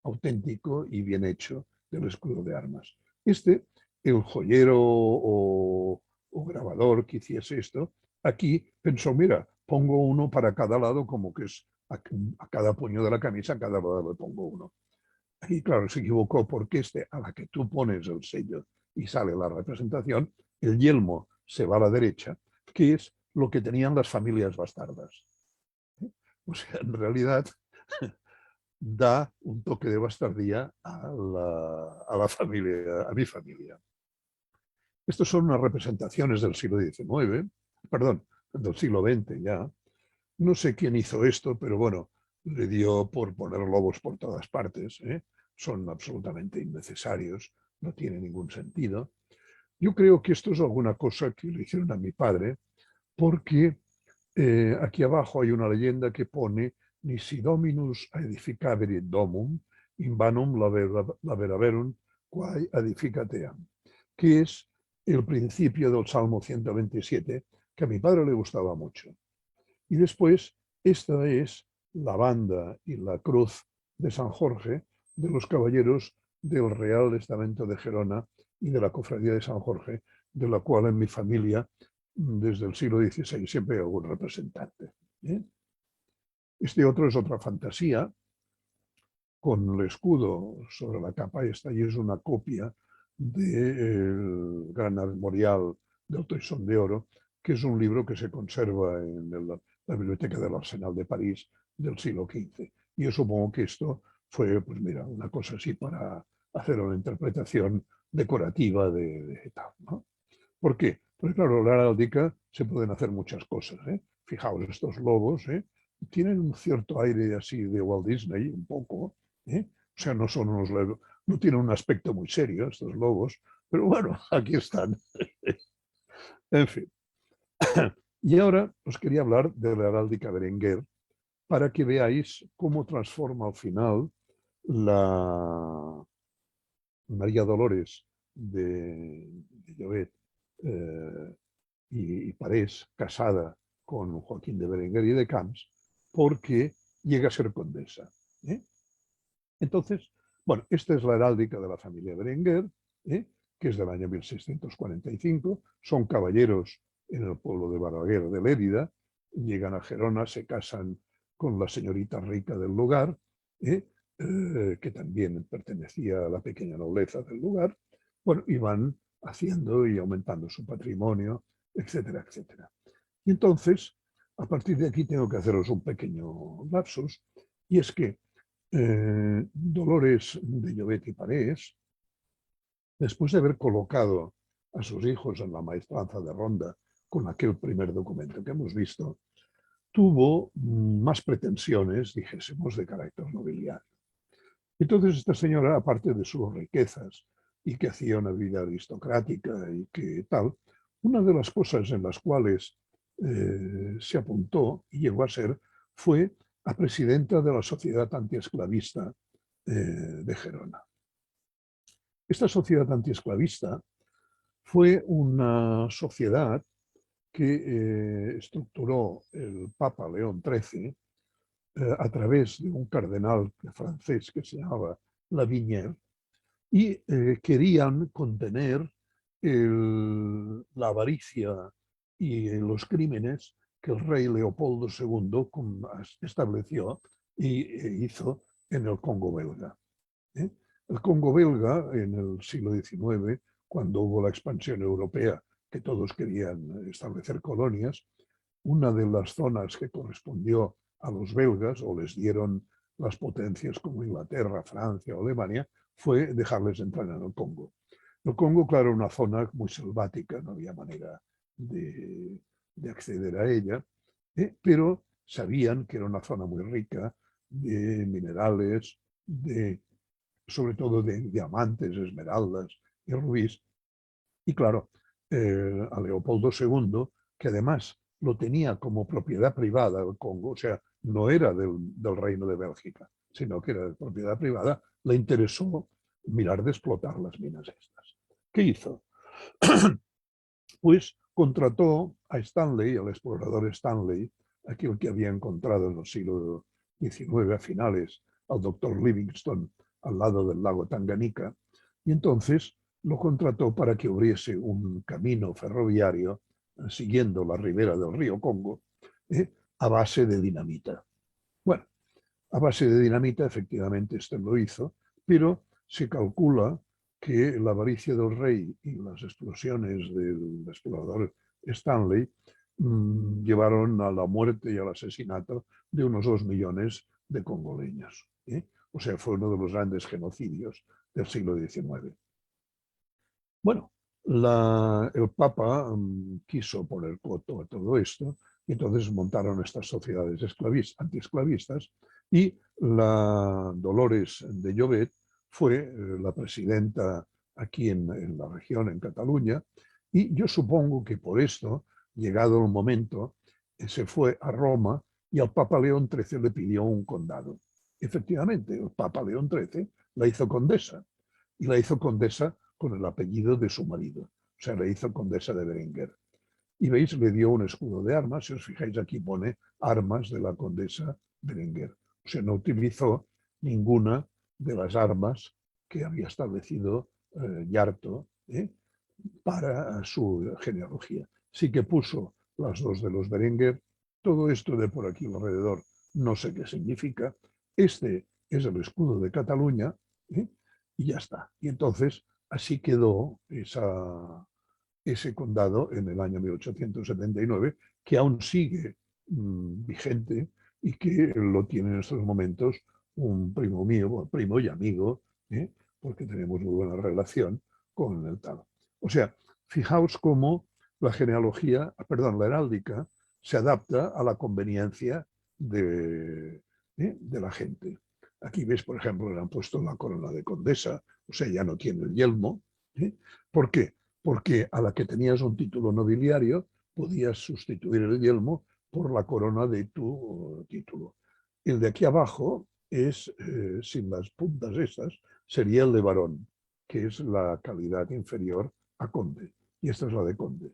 auténtico y bien hecho del escudo de armas. El joyero o grabador que hiciese esto, aquí pensó, mira, pongo uno para cada lado, como que es a cada puño de la camisa, a cada lado le pongo uno. Y claro, se equivocó porque a la que tú pones el sello y sale la representación, el yelmo se va a la derecha, que es lo que tenían las familias bastardas. O sea, en realidad da un toque de bastardía a la familia, a mi familia. Estas son unas representaciones del siglo XIX, perdón, del siglo XX ya. No sé quién hizo esto, pero bueno, le dio por poner lobos por todas partes, ¿eh? Son absolutamente innecesarios, no tiene ningún sentido. Yo creo que esto es alguna cosa que le hicieron a mi padre, porque aquí abajo hay una leyenda que pone Nisi Dominus edificaverit domum, invanum laberaverum quae edificateam, que es el principio del Salmo 127, que a mi padre le gustaba mucho. Y después, esta es la banda y la cruz de San Jorge de los caballeros del Real Estamento de Gerona y de la Cofradía de San Jorge, de la cual en mi familia, desde el siglo XVI, siempre hay algún representante. Este otro es otra fantasía, con el escudo sobre la capa. Esta y es una copia del Gran Memorial del Toisón de Oro, que es un libro que se conserva en la Biblioteca del Arsenal de París del siglo XV. Y yo supongo que esto fue, pues mira, una cosa así para hacer una interpretación decorativa de tal, ¿no? ¿Por qué? Porque claro, la heráldica se pueden hacer muchas cosas, ¿eh? Fijaos, estos lobos, tienen un cierto aire así de Walt Disney, un poco, ¿eh? O sea, no son no tienen un aspecto muy serio estos lobos, pero bueno, aquí están. En fin. Y ahora os quería hablar de la heráldica Berenguer para que veáis cómo transforma al final la María Dolores de Llobet y Parés, casada con Joaquín de Berenguer y de Camps, porque llega a ser condesa. Entonces, bueno, esta es la heráldica de la familia Berenguer, que es del año 1645. Son caballeros en el pueblo de Balaguer de Lérida, llegan a Gerona, se casan con la señorita rica del lugar, que también pertenecía a la pequeña nobleza del lugar, bueno, y van haciendo y aumentando su patrimonio, etcétera, etcétera. Y entonces, a partir de aquí tengo que haceros un pequeño lapsus, y es que Dolores de Llobet y Parés, después de haber colocado a sus hijos en la maestranza de Ronda con aquel primer documento que hemos visto, tuvo más pretensiones, dijésemos, de carácter nobiliario. Entonces esta señora, aparte de sus riquezas y que hacía una vida aristocrática y que tal, una de las cosas en las cuales se apuntó y llegó a ser fue a presidenta de la Sociedad Antiesclavista de Gerona. Esta sociedad antiesclavista fue una sociedad que estructuró el Papa León XIII a través de un cardenal francés que se llamaba Lavigné, y querían contener la avaricia y los crímenes que el rey Leopoldo II estableció y hizo en el Congo belga. El Congo belga, en el siglo XIX, cuando hubo la expansión europea, que todos querían establecer colonias, una de las zonas que correspondió a los belgas, o les dieron las potencias como Inglaterra, Francia o Alemania, fue dejarles entrar en el Congo. El Congo, claro, era una zona muy selvática, no había manera de acceder a ella, pero sabían que era una zona muy rica de minerales, sobre todo de diamantes, esmeraldas y rubíes. Y claro, a Leopoldo II, que además lo tenía como propiedad privada el Congo, o sea, no era del Reino de Bélgica, sino que era de propiedad privada, le interesó mirar de explotar las minas estas. ¿Qué hizo? Pues contrató a Stanley, al explorador Stanley, aquel que había encontrado en el siglo XIX a finales al doctor Livingstone al lado del lago Tanganica, y entonces lo contrató para que abriese un camino ferroviario siguiendo la ribera del río Congo a base de dinamita. Bueno, a base de dinamita efectivamente este lo hizo, pero se calcula que la avaricia del rey y las explosiones del explorador Stanley llevaron a la muerte y al asesinato de unos 2 millones de congoleños. O sea, fue uno de los grandes genocidios del siglo XIX. Bueno, el Papa quiso poner coto a todo esto y entonces montaron estas sociedades antiesclavistas y la Dolores de Llobet fue la presidenta aquí en la región, en Cataluña, y yo supongo que por esto, llegado el momento, se fue a Roma y al Papa León XIII le pidió un condado. Efectivamente, el Papa León XIII la hizo condesa, y la hizo condesa con el apellido de su marido, o sea, la hizo condesa de Berenguer. Y veis, le dio un escudo de armas, si os fijáis aquí pone armas de la condesa Berenguer. O sea, no utilizó ninguna de las armas que había establecido Yarto para su genealogía. Sí que puso las dos de los Berenguer, todo esto de por aquí alrededor no sé qué significa. Este es el escudo de Cataluña y ya está. Y entonces así quedó ese condado en el año 1879, que aún sigue vigente y que lo tiene en estos momentos un primo mío, primo y amigo, porque tenemos muy buena relación con el tal. O sea, fijaos cómo la genealogía, perdón, la heráldica se adapta a la conveniencia de la gente. Aquí ves, por ejemplo, le han puesto la corona de condesa, o sea, ya no tiene el yelmo. ¿Por qué? Porque a la que tenías un título nobiliario podías sustituir el yelmo por la corona de tu título. El de aquí abajo es, sin las puntas estas, sería el de barón, que es la calidad inferior a conde. Y esta es la de conde.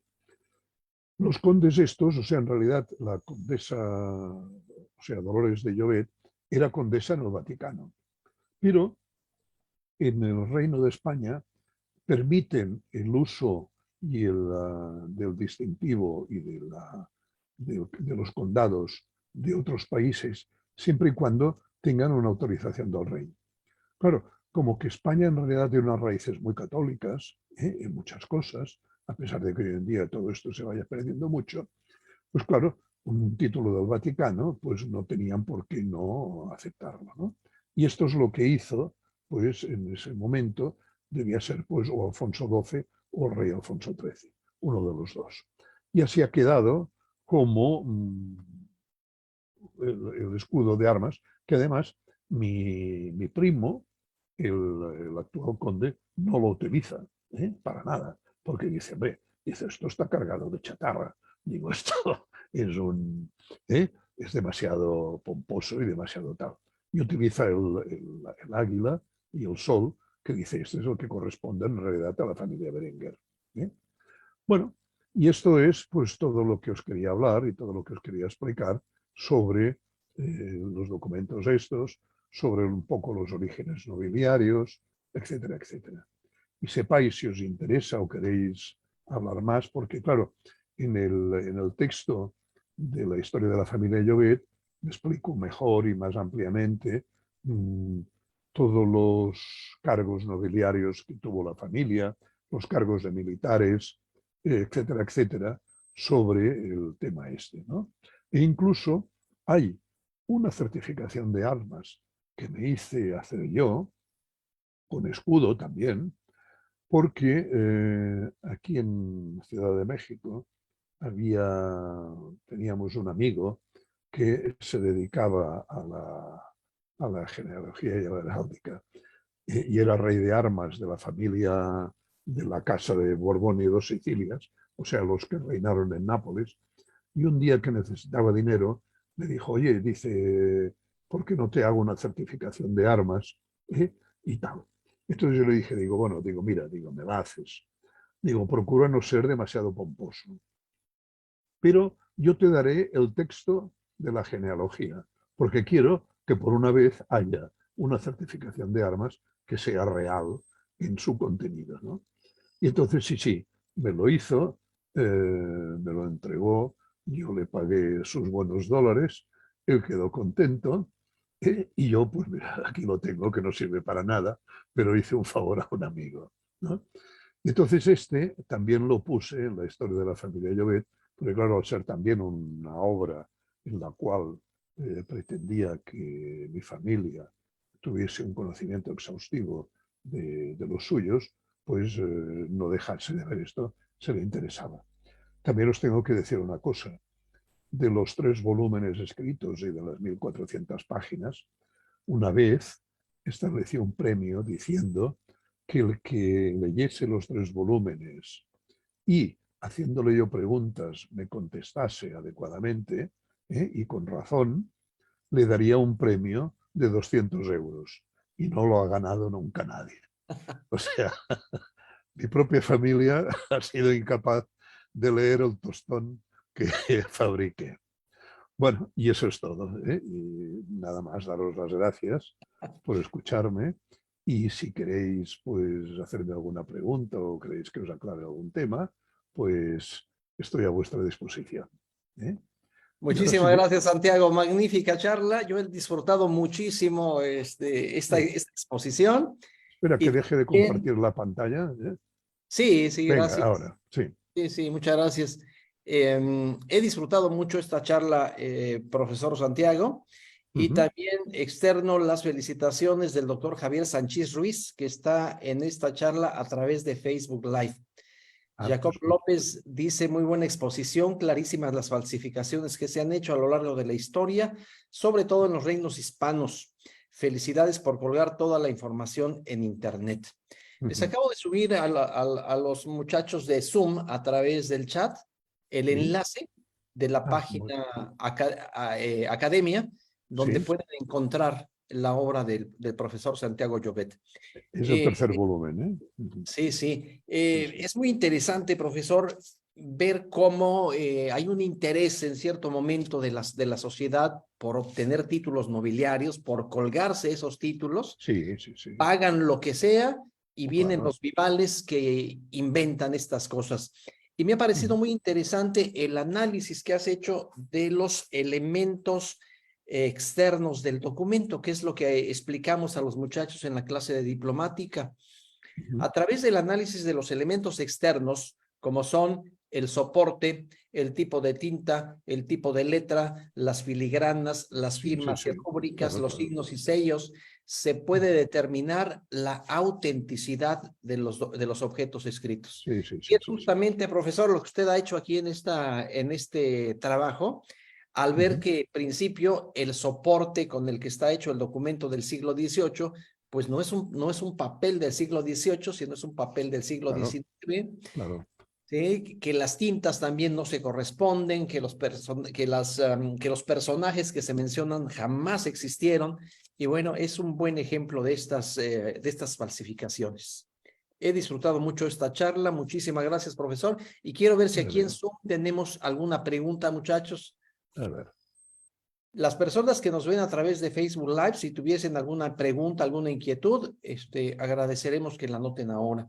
Los condes estos, o sea, en realidad la condesa, o sea, Dolores de Llobet, era condesa en el Vaticano. Pero en el Reino de España permiten el uso y del distintivo y de los condados de otros países, siempre y cuando tengan una autorización del rey. Claro, como que España en realidad tiene unas raíces muy católicas en muchas cosas, a pesar de que hoy en día todo esto se vaya perdiendo mucho, pues claro, un título del Vaticano, pues no tenían por qué no aceptarlo, ¿no? Y esto es lo que hizo, pues en ese momento debía ser pues o Alfonso XII o el rey Alfonso XIII, uno de los dos. Y así ha quedado como el escudo de armas, que además mi primo el actual conde no lo utiliza, para nada, porque dice, hombre, dice, esto está cargado de chatarra. Digo, esto es es demasiado pomposo y demasiado tal. Y utiliza el águila y el sol, que dice, este es el que corresponde en realidad a la familia Berenguer. Bueno, y esto es pues todo lo que os quería hablar y todo lo que os quería explicar sobre los documentos estos, sobre un poco los orígenes nobiliarios, etcétera, etcétera. Y sepáis si os interesa o queréis hablar más, porque claro, en el texto de la historia de la familia Llobet me explico mejor y más ampliamente todos los cargos nobiliarios que tuvo la familia, los cargos de militares, etcétera, etcétera, sobre el tema este, ¿no? E incluso hay una certificación de armas que me hice hacer yo, con escudo también, porque aquí en Ciudad de México teníamos un amigo que se dedicaba a la genealogía y a la heráldica, y era rey de armas de la familia de la Casa de Borbón y dos Sicilias, o sea, los que reinaron en Nápoles, y un día que necesitaba dinero, me dijo, oye, dice, ¿por qué no te hago una certificación de armas? Y tal. Entonces yo le dije, digo, bueno, digo, mira, digo, me la haces. Digo, procura no ser demasiado pomposo. Pero yo te daré el texto de la genealogía, porque quiero que por una vez haya una certificación de armas que sea real en su contenido, ¿no? Y entonces sí, me lo hizo, me lo entregó, yo le pagué sus buenos dólares, él quedó contento, y yo, pues mira, aquí lo tengo, que no sirve para nada, pero hice un favor a un amigo, ¿no? Entonces este también lo puse en la historia de la familia Llobet, porque claro, al ser también una obra en la cual pretendía que mi familia tuviese un conocimiento exhaustivo de los suyos, pues no dejarse de ver esto se le interesaba. También os tengo que decir una cosa. De los 3 volúmenes escritos y de las 1.400 páginas, una vez estableció un premio diciendo que el que leyese los 3 volúmenes y, haciéndole yo preguntas, me contestase adecuadamente y con razón, le daría un premio de 200 euros. Y no lo ha ganado nunca nadie. O sea, mi propia familia ha sido incapaz de leer el tostón que fabriqué. Bueno, y eso es todo, ¿eh? Y nada más, daros las gracias por escucharme y si queréis pues hacerme alguna pregunta o queréis que os aclare algún tema, pues estoy a vuestra disposición, ¿eh? Y ahora sí, Muchísimas gracias, Santiago. Magnífica charla. Yo he disfrutado muchísimo esta exposición. espera Y que deje de también, compartir la pantalla, ¿eh? sí, sí, Venga, gracias. ahora, sí. Sí, sí, muchas gracias. He disfrutado mucho esta charla, profesor Santiago, y Ujú. también externo las felicitaciones del doctor Javier Sánchez Ruiz, que está en esta charla a través de Facebook Live. Ah, Jacob pues, López dice, muy buena exposición, clarísimas las falsificaciones que se han hecho a lo largo de la historia, sobre todo en los reinos hispanos. Felicidades por colgar toda la información en Internet. Les ujú. acabo de subir a los muchachos de Zoom a través del chat el Sí. enlace de la Ah, muy, página Academia, donde sí, pueden encontrar la obra del profesor Santiago Llobet. es el Eh, tercer volumen, ¿eh? Ujú. Sí, sí. Sí, sí. Es muy interesante, profesor, ver cómo hay un interés en cierto momento de la sociedad por obtener títulos nobiliarios, por colgarse esos títulos, Sí, sí, sí. pagan lo que sea y vienen Claro. los vivales que inventan estas cosas. Y me ha parecido Ujú. muy interesante el análisis que has hecho de los elementos externos del documento, que es lo que explicamos a los muchachos en la clase de diplomática. Ujú. A través del análisis de los elementos externos, como son el soporte, el tipo de tinta, el tipo de letra, las filigranas, las Sí, sí, firmas sí. rúbricas, Claro, los claro. signos y sellos, se puede determinar la autenticidad de los objetos escritos. Sí, sí, Y sí, es sí, sí. justamente, profesor, lo que usted ha hecho aquí en este trabajo, al ver Ujú. que, en principio, el soporte con el que está hecho el documento del siglo XVIII pues no es un papel del siglo XVIII, sino es un papel del siglo Claro, XIX. claro, ¿Sí? Que las tintas también no se corresponden, que que los personajes que se mencionan jamás existieron. Y bueno, es un buen ejemplo de estas falsificaciones. He disfrutado mucho esta charla. Muchísimas gracias, profesor. Y quiero ver si de aquí en nada. Zoom tenemos alguna pregunta, muchachos. A ver, Las personas que nos ven a través de Facebook Live, si tuviesen alguna pregunta, alguna inquietud, agradeceremos que la noten ahora.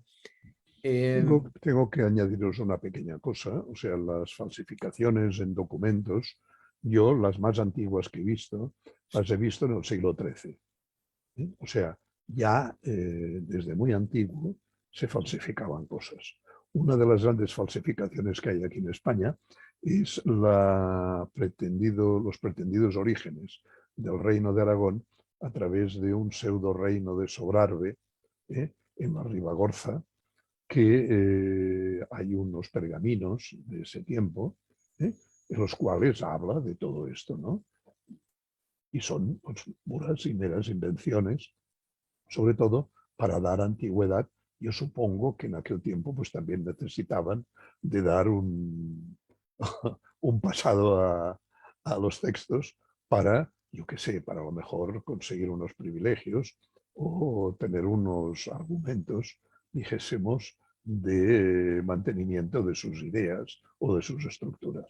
Eh, tengo que añadiros una pequeña cosa, o sea, las falsificaciones en documentos, yo las más antiguas que he visto, las he visto en el siglo XIII. ¿Eh? O sea, ya desde muy antiguo se falsificaban cosas. Una de las grandes falsificaciones que hay aquí en España es los pretendidos orígenes del reino de Aragón a través de un pseudo reino de Sobrarbe, en la Ribagorza, que hay unos pergaminos de ese tiempo, en los cuales habla de todo esto, ¿no? Y son pues, puras y meras invenciones, sobre todo para dar antigüedad. Yo supongo que en aquel tiempo pues también necesitaban de dar un pasado a los textos para, yo qué sé, para a lo mejor conseguir unos privilegios o tener unos argumentos, dijésemos, de mantenimiento de sus ideas o de sus estructuras.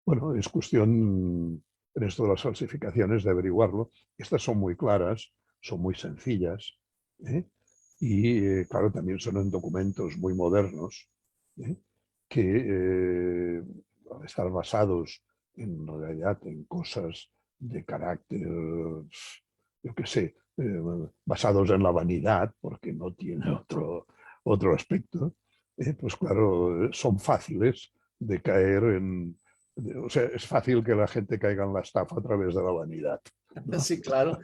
Bueno, es cuestión en esto de las falsificaciones de averiguarlo. Estas son muy claras, son muy sencillas, ¿eh? Y claro, también son en documentos muy modernos, ¿eh? Que al estar basados en realidad en cosas de carácter, yo qué sé, basados en la vanidad, porque no tiene otro aspecto, pues claro, son fáciles de caer o sea, es fácil que la gente caiga en la estafa a través de la vanidad, ¿no? sí, claro.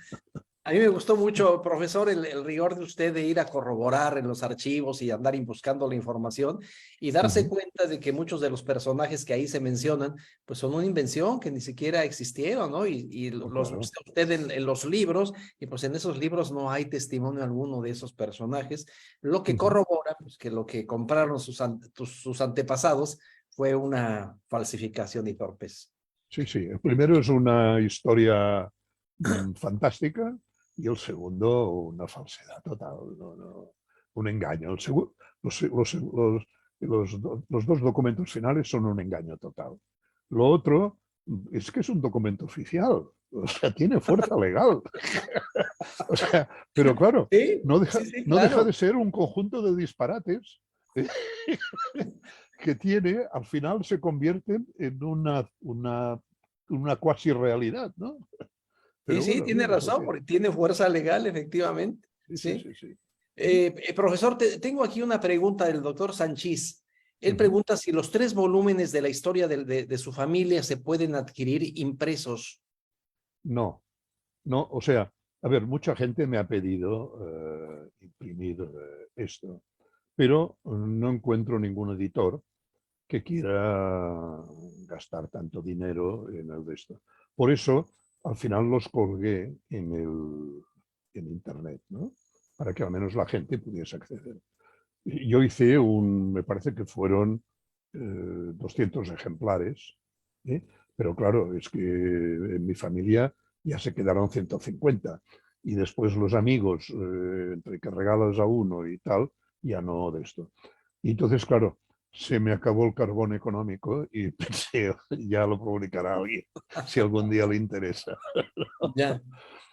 A mí me gustó mucho, profesor, el rigor de usted de ir a corroborar en los archivos y andar buscando la información y darse Ujú. cuenta de que muchos de los personajes que ahí se mencionan, pues son una invención que ni siquiera existieron, ¿no? Y No, los claro. busca usted en los libros y pues en esos libros no hay testimonio alguno de esos personajes, lo que Ujú. corrobora pues, que lo que compraron sus antepasados fue una falsificación y torpeza. Sí, sí. El primero es una historia fantástica y el segundo una falsedad total, un engaño. Los dos documentos finales son un engaño total. Lo otro es que es un documento oficial, o sea, tiene fuerza legal. O sea, pero claro, Sí, sí, sí, no deja de claro. ser un conjunto de disparates que tiene, al final se convierten en una cuasi realidad, ¿no? Sí, Pero sí, bueno, tiene bien, es lo razón, que. porque tiene fuerza legal, efectivamente. Sí, sí, Sí. sí, sí. ¿Mm? Profesor, tengo aquí una pregunta del doctor Sanchís. Él Ujú. pregunta si los 3 volúmenes de la historia de su familia se pueden adquirir impresos. No, no, o sea, a ver, mucha gente me ha pedido imprimir esto, pero no encuentro ningún editor que quiera gastar tanto dinero en el de esto. Por eso, al final los colgué en Internet, ¿no? Para que al menos la gente pudiese acceder. Yo hice me parece que fueron 200 ejemplares, ¿eh? Pero claro, es que en mi familia ya se quedaron 150 y después los amigos, entre que regalas a uno y tal, ya no de esto. Y entonces, claro, se me acabó el carbón económico y pensé, ya lo publicará alguien, si algún día le interesa. Ya.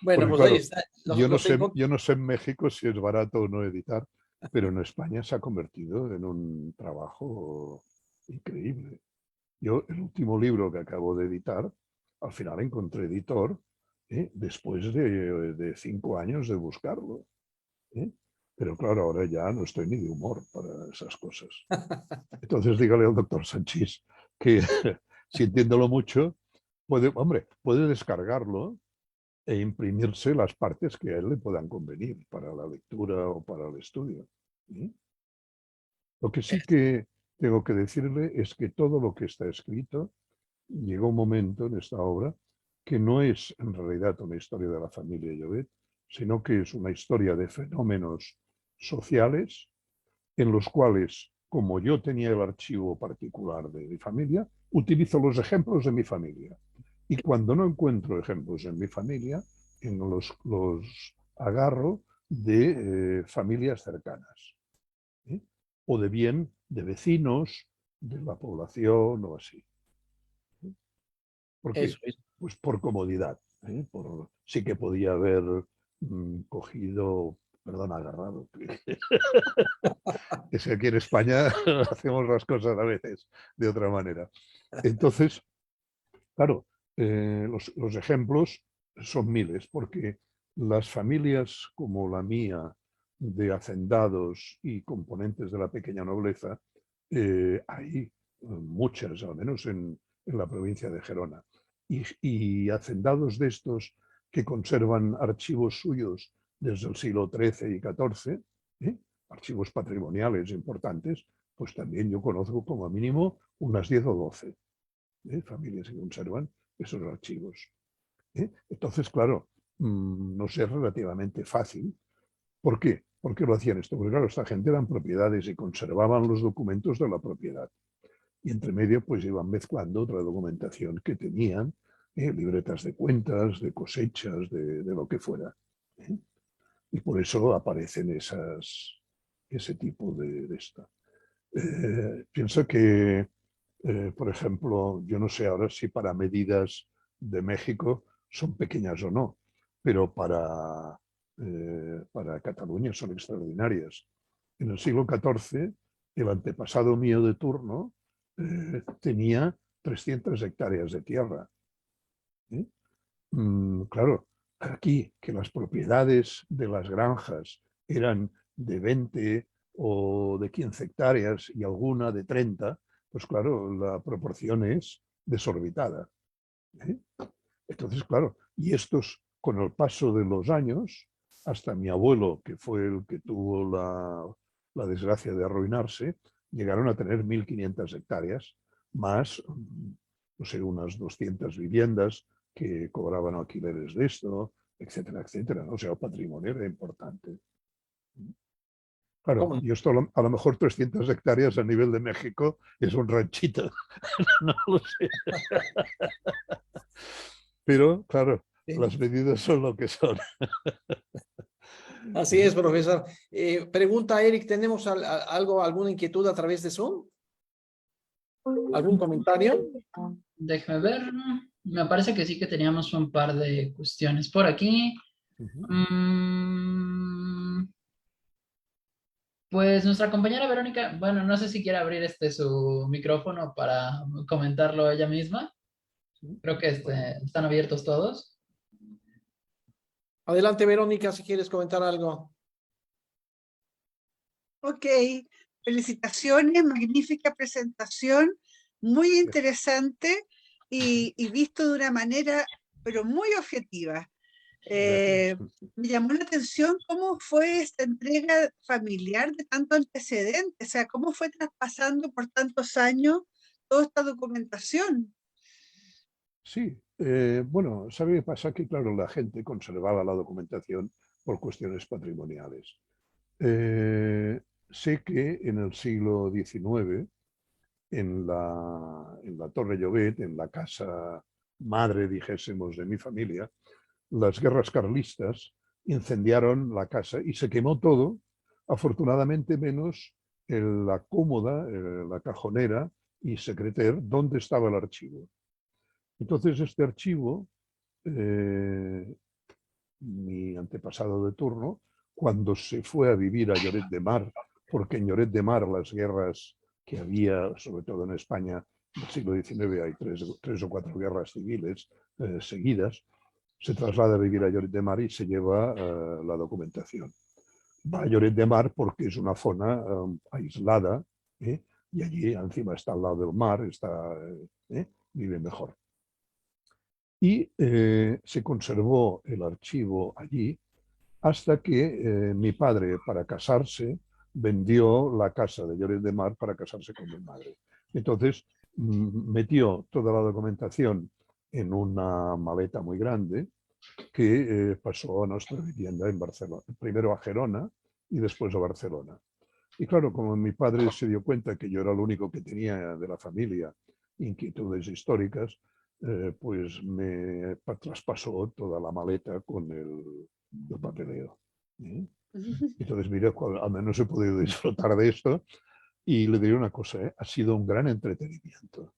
Bueno, Porque pues ahí claro, está. Los yo no sé en México si es barato o no editar, pero en España se ha convertido en un trabajo increíble. Yo, el último libro que acabo de editar, al final encontré editor, después de 5 años de buscarlo. ¿Eh? Pero claro, ahora ya no estoy ni de humor para esas cosas. Entonces dígale al doctor Sanchís que sintiéndolo mucho, hombre, puede descargarlo e imprimirse las partes que a él le puedan convenir para la lectura o para el estudio. ¿Eh? Lo que sí que tengo que decirle es que todo lo que está escrito, llega un momento en esta obra que no es en realidad una historia de la familia Llobet, sino que es una historia de fenómenos sociales en los cuales, como yo tenía el archivo particular de mi familia, utilizo los ejemplos de mi familia. Y cuando no encuentro ejemplos en mi familia, los agarro de familias cercanas, ¿eh? O de bien de vecinos, de la población o así. ¿Por qué? Eso es. Pues por comodidad. Sí que podía haber cogido, perdón, agarrado. Es que aquí en España hacemos las cosas a veces de otra manera. Entonces, claro, los ejemplos son miles, porque las familias como la mía, de hacendados y componentes de la pequeña nobleza, hay muchas, al menos en la provincia de Gerona. Y hacendados de estos que conservan archivos suyos desde el siglo XIII y XIV, archivos patrimoniales importantes, pues también yo conozco como mínimo unas 10 o 12 familias que conservan esos archivos. Entonces, claro, nos es relativamente fácil. ¿Por qué? ¿Por qué lo hacían esto? Porque claro, esta gente eran propiedades y conservaban los documentos de la propiedad. Y entre medio, pues iban mezclando otra documentación que tenían, libretas de cuentas, de cosechas, de lo que fuera. Y por eso aparecen ese tipo de esto. Pienso que, por ejemplo, yo no sé ahora si para medidas de México son pequeñas o no, pero para Cataluña son extraordinarias. En el siglo XIV, el antepasado mío de turno tenía 300 hectáreas de tierra. ¿eh? Claro, aquí que las propiedades de las granjas eran de 20 o de 15 hectáreas y alguna de 30, pues claro, la proporción es desorbitada. ¿eh? Entonces, claro, y estos, con el paso de los años, hasta mi abuelo, que fue el que tuvo la desgracia de arruinarse, llegaron a tener 1.500 hectáreas, más, no sé, unas 200 viviendas que cobraban alquileres de esto, etcétera, etcétera. O sea, el patrimonio era importante. Claro, ¿Cómo no? y esto a lo mejor 300 hectáreas a nivel de México es un ranchito, no lo sé. Pero, claro, las Sí. medidas son lo que son. Así es, profesor. Pregunta Eric, ¿tenemos algo, alguna inquietud a través de Zoom? ¿Algún comentario? Déjame ver. Me parece que sí que teníamos un par de cuestiones por aquí. Pues nuestra compañera Verónica, bueno, no sé si quiere abrir su micrófono para comentarlo ella misma. Creo que están abiertos todos. Adelante, Verónica, si quieres comentar algo. Ok, felicitaciones, magnífica presentación, muy interesante y visto de una manera, pero muy objetiva. Me llamó la atención cómo fue esta entrega familiar de tanto antecedente, o sea, cómo fue traspasando por tantos años toda esta documentación. Sí, bueno, ¿sabe qué pasa? Que claro, la gente conservaba la documentación por cuestiones patrimoniales. Sé que en el siglo XIX, en la Torre Llobet, en la casa madre, dijésemos, de mi familia, las guerras carlistas incendiaron la casa y se quemó todo, afortunadamente menos la cómoda, la cajonera y secreter, donde estaba el archivo. Entonces, este archivo, mi antepasado de turno, cuando se fue a vivir a Lloret de Mar, porque en Lloret de Mar las guerras que había, sobre todo en España, del siglo XIX, hay tres o cuatro guerras civiles seguidas, se traslada a vivir a Lloret de Mar y se lleva la documentación. Va a Lloret de Mar porque es una zona aislada, y allí encima está al lado del mar, vive mejor. Y se conservó el archivo allí hasta que mi padre, para casarse, vendió la casa de Lloret de Mar para casarse con mi madre. Entonces metió toda la documentación en una maleta muy grande que pasó a nuestra vivienda en Barcelona, primero a Gerona y después a Barcelona. Y claro, como mi padre se dio cuenta que yo era el único que tenía de la familia inquietudes históricas, pues me traspasó toda la maleta con el papeleo. Entonces, mira, al menos he podido disfrutar de esto. Y le diré una cosa, ha sido un gran entretenimiento.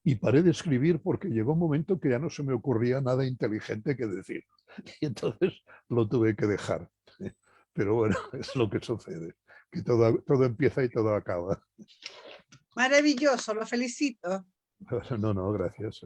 Y paré de escribir porque llegó un momento que ya no se me ocurría nada inteligente que decir. Y entonces lo tuve que dejar. Pero bueno, es lo que sucede, que todo empieza y todo acaba. Maravilloso, lo felicito. No, no, gracias.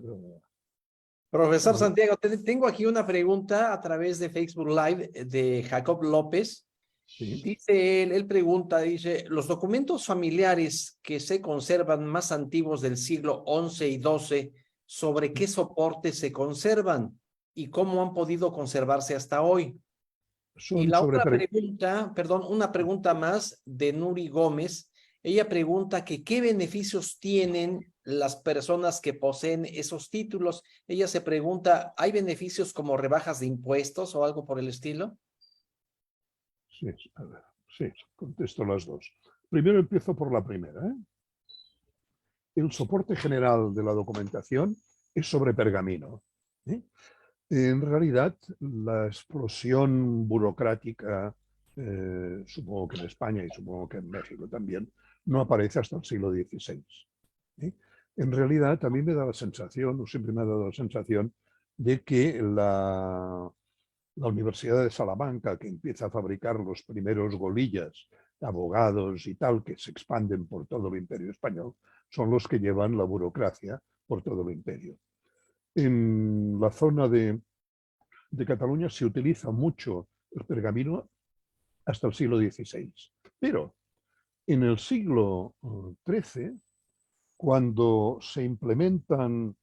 Profesor Santiago, tengo aquí una pregunta a través de Facebook Live de Jacob López. Sí. Dice él pregunta, dice, los documentos familiares que se conservan más antiguos del siglo XI y XII, ¿sobre qué soporte se conservan y cómo han podido conservarse hasta hoy? Y la otra pregunta, perdón, una pregunta más de Nuri Gómez. Ella pregunta que qué beneficios tienen las personas que poseen esos títulos. Ella se pregunta, ¿hay beneficios como rebajas de impuestos o algo por el estilo? Sí, a ver, sí, contesto las dos. Primero empiezo por la primera. El soporte general de la documentación es sobre pergamino. En realidad, la explosión burocrática, supongo que en España y supongo que en México también, no aparece hasta el siglo XVI. En realidad, a mí me da la sensación, o siempre me ha dado la sensación, de que la Universidad de Salamanca, que empieza a fabricar los primeros golillas, abogados y tal, que se expanden por todo el imperio español, son los que llevan la burocracia por todo el imperio. En la zona de Cataluña se utiliza mucho el pergamino hasta el siglo XVI. Pero en el siglo XIII, cuando se implementan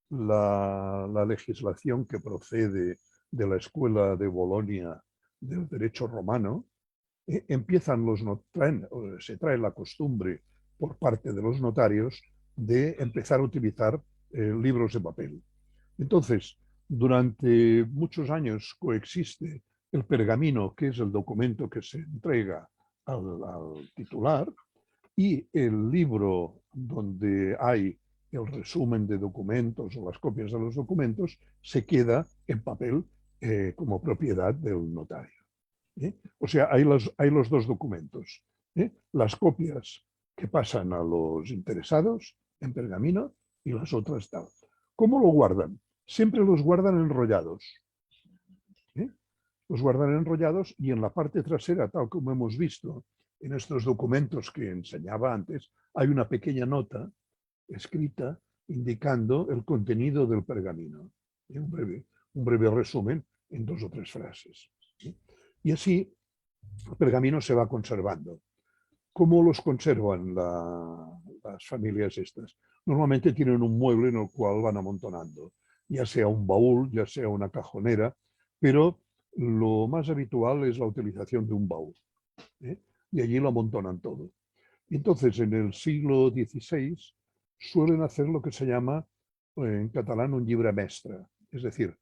la legislación que procede de la escuela de Bolonia del derecho romano, se trae la costumbre por parte de los notarios de empezar a utilizar libros de papel. Entonces, durante muchos años coexiste el pergamino, que es el documento que se entrega al titular, y el libro donde hay el resumen de documentos o las copias de los documentos se queda en papel como propiedad del notario. O sea, hay los dos documentos. Las copias que pasan a los interesados en pergamino y las otras tal. ¿Cómo lo guardan? Siempre los guardan enrollados. Los guardan enrollados y en la parte trasera, tal como hemos visto en estos documentos que enseñaba antes, hay una pequeña nota escrita indicando el contenido del pergamino. Un breve resumen en 2 o 3 frases. Y así el pergamino se va conservando. ¿Cómo los conservan las familias estas? Normalmente tienen un mueble en el cual van amontonando, ya sea un baúl, ya sea una cajonera, pero lo más habitual es la utilización de un baúl. Y allí lo amontonan todo. Entonces, en el siglo XVI suelen hacer lo que se llama en catalán un llibre mestre, es decir,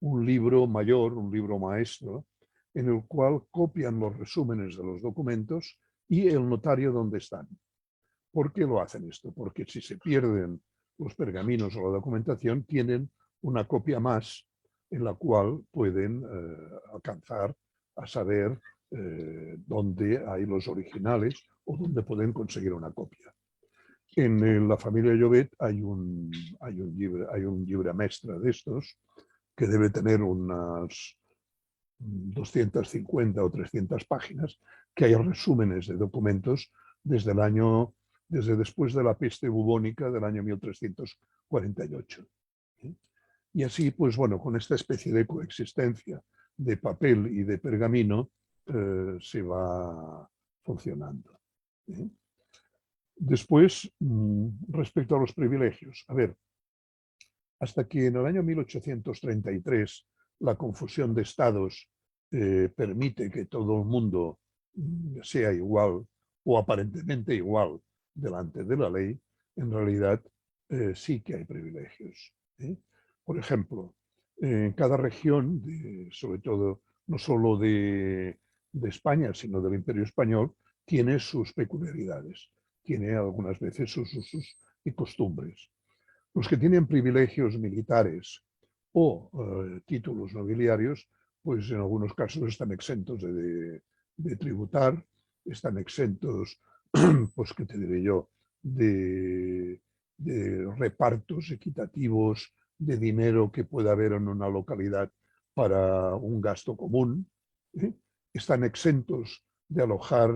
un libro mayor, un libro maestro, en el cual copian los resúmenes de los documentos y el notario donde están. ¿Por qué lo hacen esto? Porque si se pierden los pergaminos o la documentación, tienen una copia más en la cual pueden alcanzar a saber dónde hay los originales o dónde pueden conseguir una copia. En la familia Llobet hay un llibre mestre de estos que debe tener unas 250 o 300 páginas, que hay resúmenes de documentos desde después de la peste bubónica del año 1348. Y así, pues bueno, con esta especie de coexistencia de papel y de pergamino se va funcionando. Después, respecto a los privilegios, a ver, hasta que en el año 1833 la confusión de estados permite que todo el mundo sea igual o aparentemente igual delante de la ley, en realidad sí que hay privilegios. Por ejemplo, En cada región, sobre todo, no solo de España, sino del Imperio Español, tiene sus peculiaridades, tiene algunas veces sus usos y costumbres. Los que tienen privilegios militares o títulos nobiliarios, pues en algunos casos están exentos de tributar, están exentos, pues qué te diré yo, de repartos equitativos de dinero que pueda haber en una localidad para un gasto común, ¿eh? Están exentos de alojar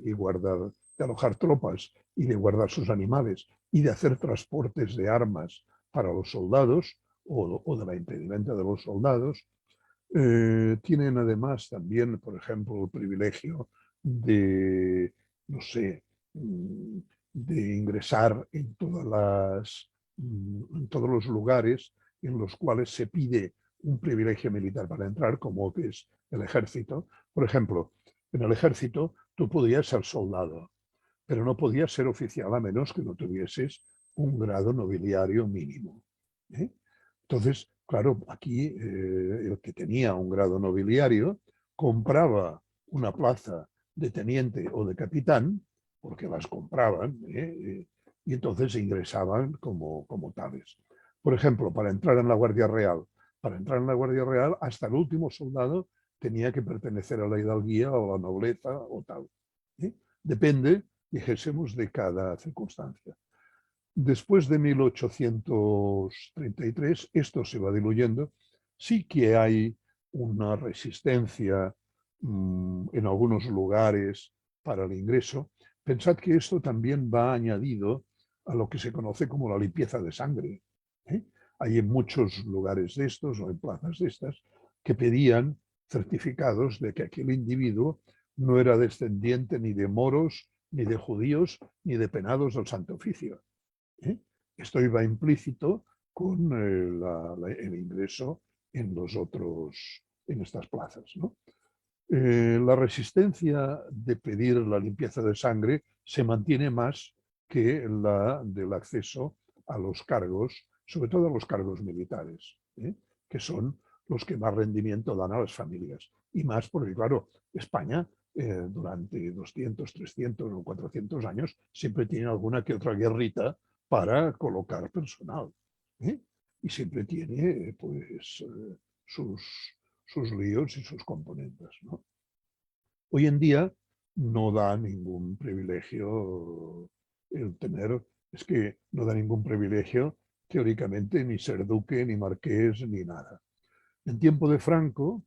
y guardar, de alojar tropas y de guardar sus animales y de hacer transportes de armas para los soldados o de la impedimenta de los soldados. Tienen además también, por ejemplo, el privilegio de, no sé, de ingresar en en todos los lugares en los cuales se pide un privilegio militar para entrar, como que es el ejército. Por ejemplo, en el ejército tú podías ser soldado, pero no podías ser oficial a menos que no tuvieses un grado nobiliario mínimo. ¿Eh? Entonces, claro, aquí el que tenía un grado nobiliario compraba una plaza de teniente o de capitán, porque las compraban, y entonces ingresaban como tales. Por ejemplo, para entrar en la Guardia Real, hasta el último soldado tenía que pertenecer a la hidalguía o a la nobleza o tal. Depende, dijésemos, de cada circunstancia. Después de 1833, esto se va diluyendo. Sí que hay una resistencia en algunos lugares para el ingreso. Pensad que esto también va añadido a lo que se conoce como la limpieza de sangre. Hay en muchos lugares de estos o en plazas de estas que pedían certificados de que aquel individuo no era descendiente ni de moros, ni de judíos, ni de penados del Santo Oficio. Esto iba implícito con el ingreso en estas plazas, ¿no? La resistencia de pedir la limpieza de sangre se mantiene más que la del acceso a los cargos, sobre todo a los cargos militares, que son los que más rendimiento dan a las familias. Y más porque, claro, España durante 200, 300 o 400 años siempre tiene alguna que otra guerrita para colocar personal. Y siempre tiene pues, sus líos y sus componentes, ¿no? Hoy en día no da ningún privilegio el tener, es que no da ningún privilegio teóricamente ni ser duque, ni marqués, ni nada. En tiempo de Franco,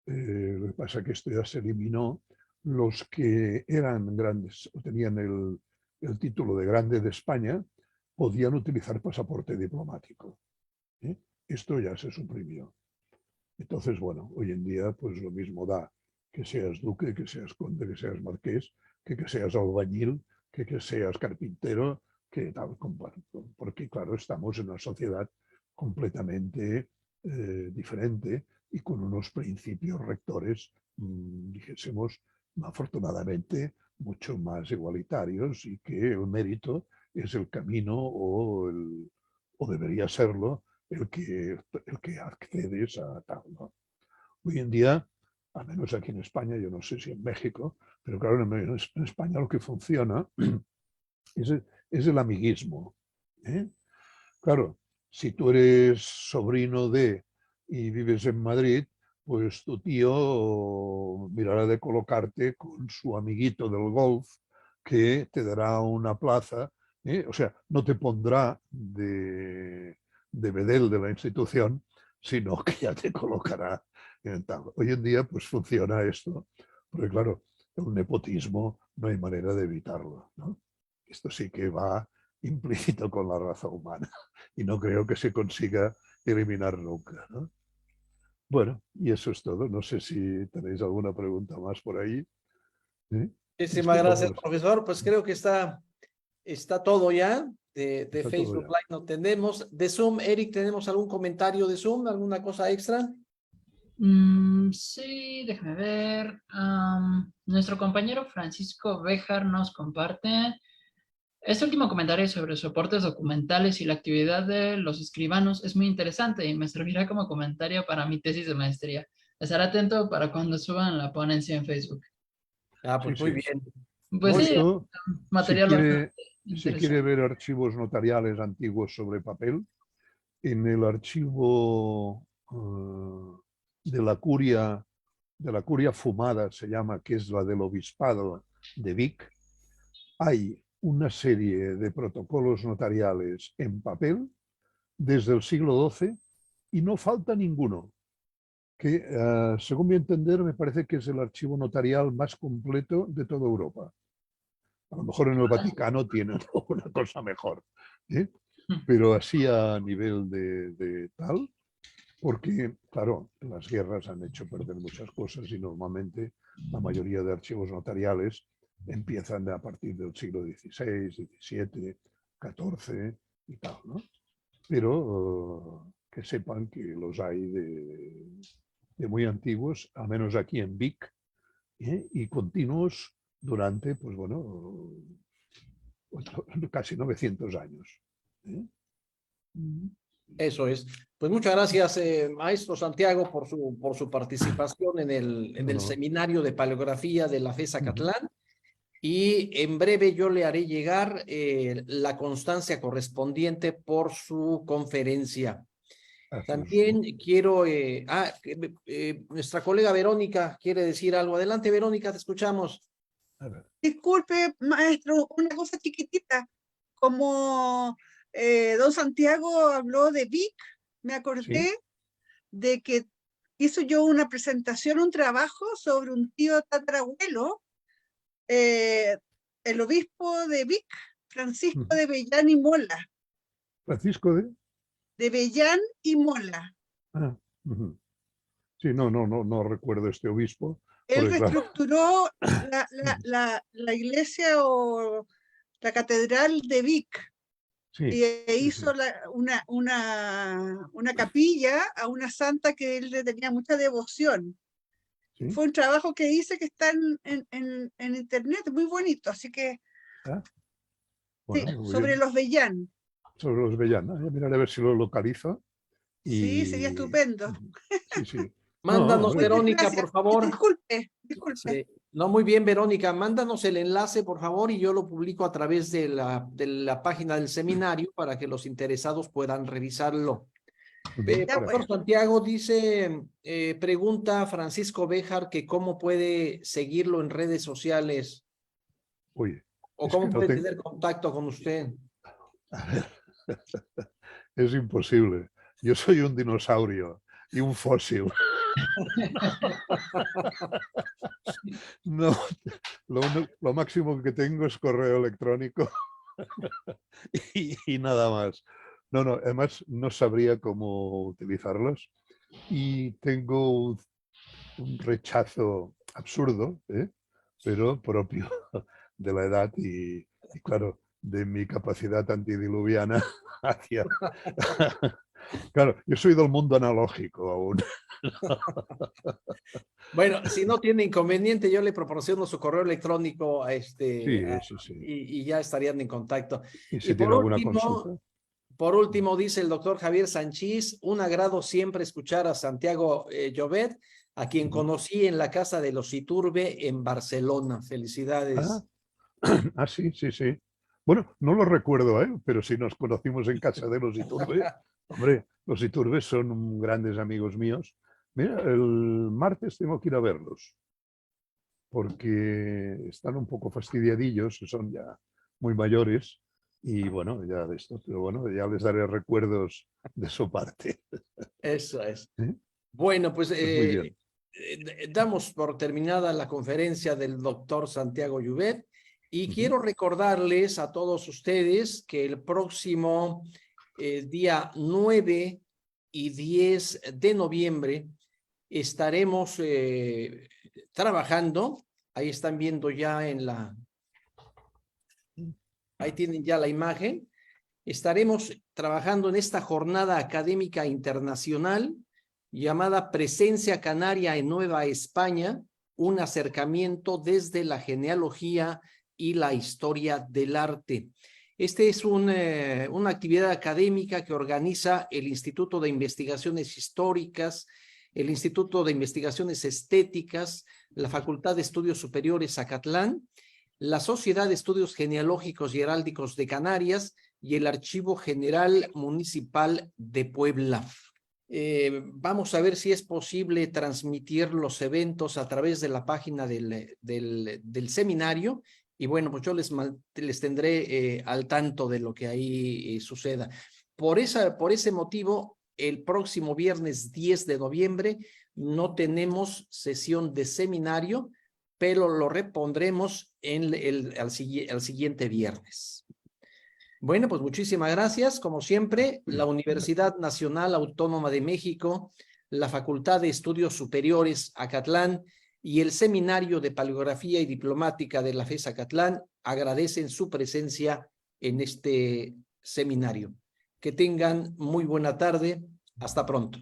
lo que pasa es que esto ya se eliminó, los que eran grandes o tenían el título de grande de España podían utilizar pasaporte diplomático. Esto ya se suprimió. Entonces, bueno, hoy en día pues lo mismo da que seas duque, que seas conde, que seas marqués, que seas albañil, que seas carpintero, que tal, porque claro, estamos en una sociedad completamente diferente y con unos principios rectores, dijésemos, afortunadamente, mucho más igualitarios y que el mérito es el camino o debería serlo el que accedes a tal, ¿no? Hoy en día, al menos aquí en España, yo no sé si en México, pero claro, en España lo que funciona es el amiguismo. Claro, si tú eres sobrino de y vives en Madrid, pues tu tío mirará de colocarte con su amiguito del golf que te dará una plaza, o sea, no te pondrá de bedel de la institución, sino que ya te colocará en tal. Hoy en día pues funciona esto, porque claro, el nepotismo no hay manera de evitarlo, ¿no? Esto sí que va implícito con la raza humana y no creo que se consiga eliminar nunca, ¿no? Bueno, y eso es todo. No sé si tenéis alguna pregunta más por ahí. Muchísimas gracias, profesor. Pues creo que está todo ya. De Está Facebook todo ya. Live no tenemos. De Zoom, Eric, ¿tenemos algún comentario de Zoom? ¿Alguna cosa extra? Sí, déjame ver. Nuestro compañero Francisco Béjar nos comparte. Este último comentario sobre soportes documentales y la actividad de los escribanos es muy interesante y me servirá como comentario para mi tesis de maestría. Estaré atento para cuando suban la ponencia en Facebook. Ah, Sí, pues muy sí. bien. Pues No, sí, esto, material bastante si interesante. quiere ver archivos notariales antiguos sobre papel, en el archivo de la curia fumada, se llama, que es la del obispado de Vic, hay una serie de protocolos notariales en papel desde el siglo XII y no falta ninguno, que según mi entender me parece que es el archivo notarial más completo de toda Europa. A lo mejor en el Vaticano tienen una cosa mejor, ¿eh? Pero así a nivel de tal, porque, claro, las guerras han hecho perder muchas cosas y normalmente la mayoría de archivos notariales empiezan a partir del siglo XVI, XVII, XIV y tal, ¿no? Pero que sepan que los hay de muy antiguos, al menos aquí en Vic, y continuos durante, pues bueno, casi 900 años. ¿Eh? Eso es. Pues muchas gracias, maestro Santiago, por su participación en No, el no. seminario de paleografía de la FES Acatlán. Y en breve yo le haré llegar la constancia correspondiente por su conferencia. También quiero, nuestra colega Verónica quiere decir algo. Adelante, Verónica, te escuchamos. Disculpe, maestro, una cosa chiquitita. Como don Santiago habló de Vic, me acordé Sí. de que hizo yo una presentación, un trabajo sobre un tío tatarabuelo, el obispo de Vic, Francisco de Bellán y Mola. Francisco De Bellán y Mola. Ah, sí, no recuerdo este obispo. Él Porque, claro, reestructuró la iglesia o la catedral de Vic sí, y sí, hizo una capilla a una santa que él le tenía mucha devoción. sí. Fue un trabajo que hice que está en internet, muy bonito, así que Ah, sí, bueno, sobre los Bellán. sobre los Bellana. Ya miraré a ver si lo localizo. Sí, sería Y estupendo. sí, sí. No, Mándanos, hombre, Verónica, Gracias. por favor. Disculpe. Sí. No, muy bien, Verónica. Mándanos el enlace, por favor, y yo lo publico a través de la página del seminario para que los interesados puedan revisarlo. Ya, Profesor Santiago dice, pregunta Francisco Béjar que cómo puede seguirlo en redes sociales oye, o es cómo que no puede tengo. tener contacto con usted. A ver, es imposible. Yo soy un dinosaurio y un fósil. No, lo máximo que tengo es correo electrónico y nada más. No, además no sabría cómo utilizarlos y tengo un rechazo absurdo, pero propio de la edad y claro, de mi capacidad antidiluviana hacia... Claro, yo soy del mundo analógico aún. Bueno, si no tiene inconveniente, yo le proporciono su correo electrónico a Sí, sí. y ya estarían en contacto. Y Y si tiene alguna consulta. por último, dice el doctor Javier Sanchís, un agrado siempre escuchar a Santiago Llobet, a quien conocí en la casa de los Iturbe en Barcelona. Felicidades. Sí. Bueno, no lo recuerdo, pero si nos conocimos en casa de los Iturbe, hombre, los Iturbes son grandes amigos míos. Mira, el martes tengo que ir a verlos, porque están un poco fastidiadillos, son ya muy mayores, y bueno, ya de esto, pero bueno, ya les daré recuerdos de su parte. Eso es. ¿Eh? Bueno, pues Muy bien. damos por terminada la conferencia del doctor Santiago Llobet y quiero recordarles a todos ustedes que el próximo día 9 y 10 de noviembre estaremos trabajando. Ahí están viendo ya ahí tienen ya la imagen. Estaremos trabajando en esta jornada académica internacional llamada Presencia Canaria en Nueva España, un acercamiento desde la genealogía y la historia del arte. Este es una actividad académica que organiza el Instituto de Investigaciones Históricas, el Instituto de Investigaciones Estéticas, la Facultad de Estudios Superiores Zacatlán, la Sociedad de Estudios Genealógicos y Heráldicos de Canarias y el Archivo General Municipal de Puebla. Vamos a ver si es posible transmitir los eventos a través de la página del seminario. Y bueno, pues yo les tendré al tanto de lo que ahí suceda. Por ese motivo, el próximo viernes 10 de noviembre no tenemos sesión de seminario, pero lo repondremos al siguiente viernes. Bueno, pues muchísimas gracias. Como siempre, la Universidad Nacional Autónoma de México, la Facultad de Estudios Superiores Acatlán y el Seminario de Paleografía y Diplomática de la FES Acatlán agradecen su presencia en este seminario. Que tengan muy buena tarde. Hasta pronto.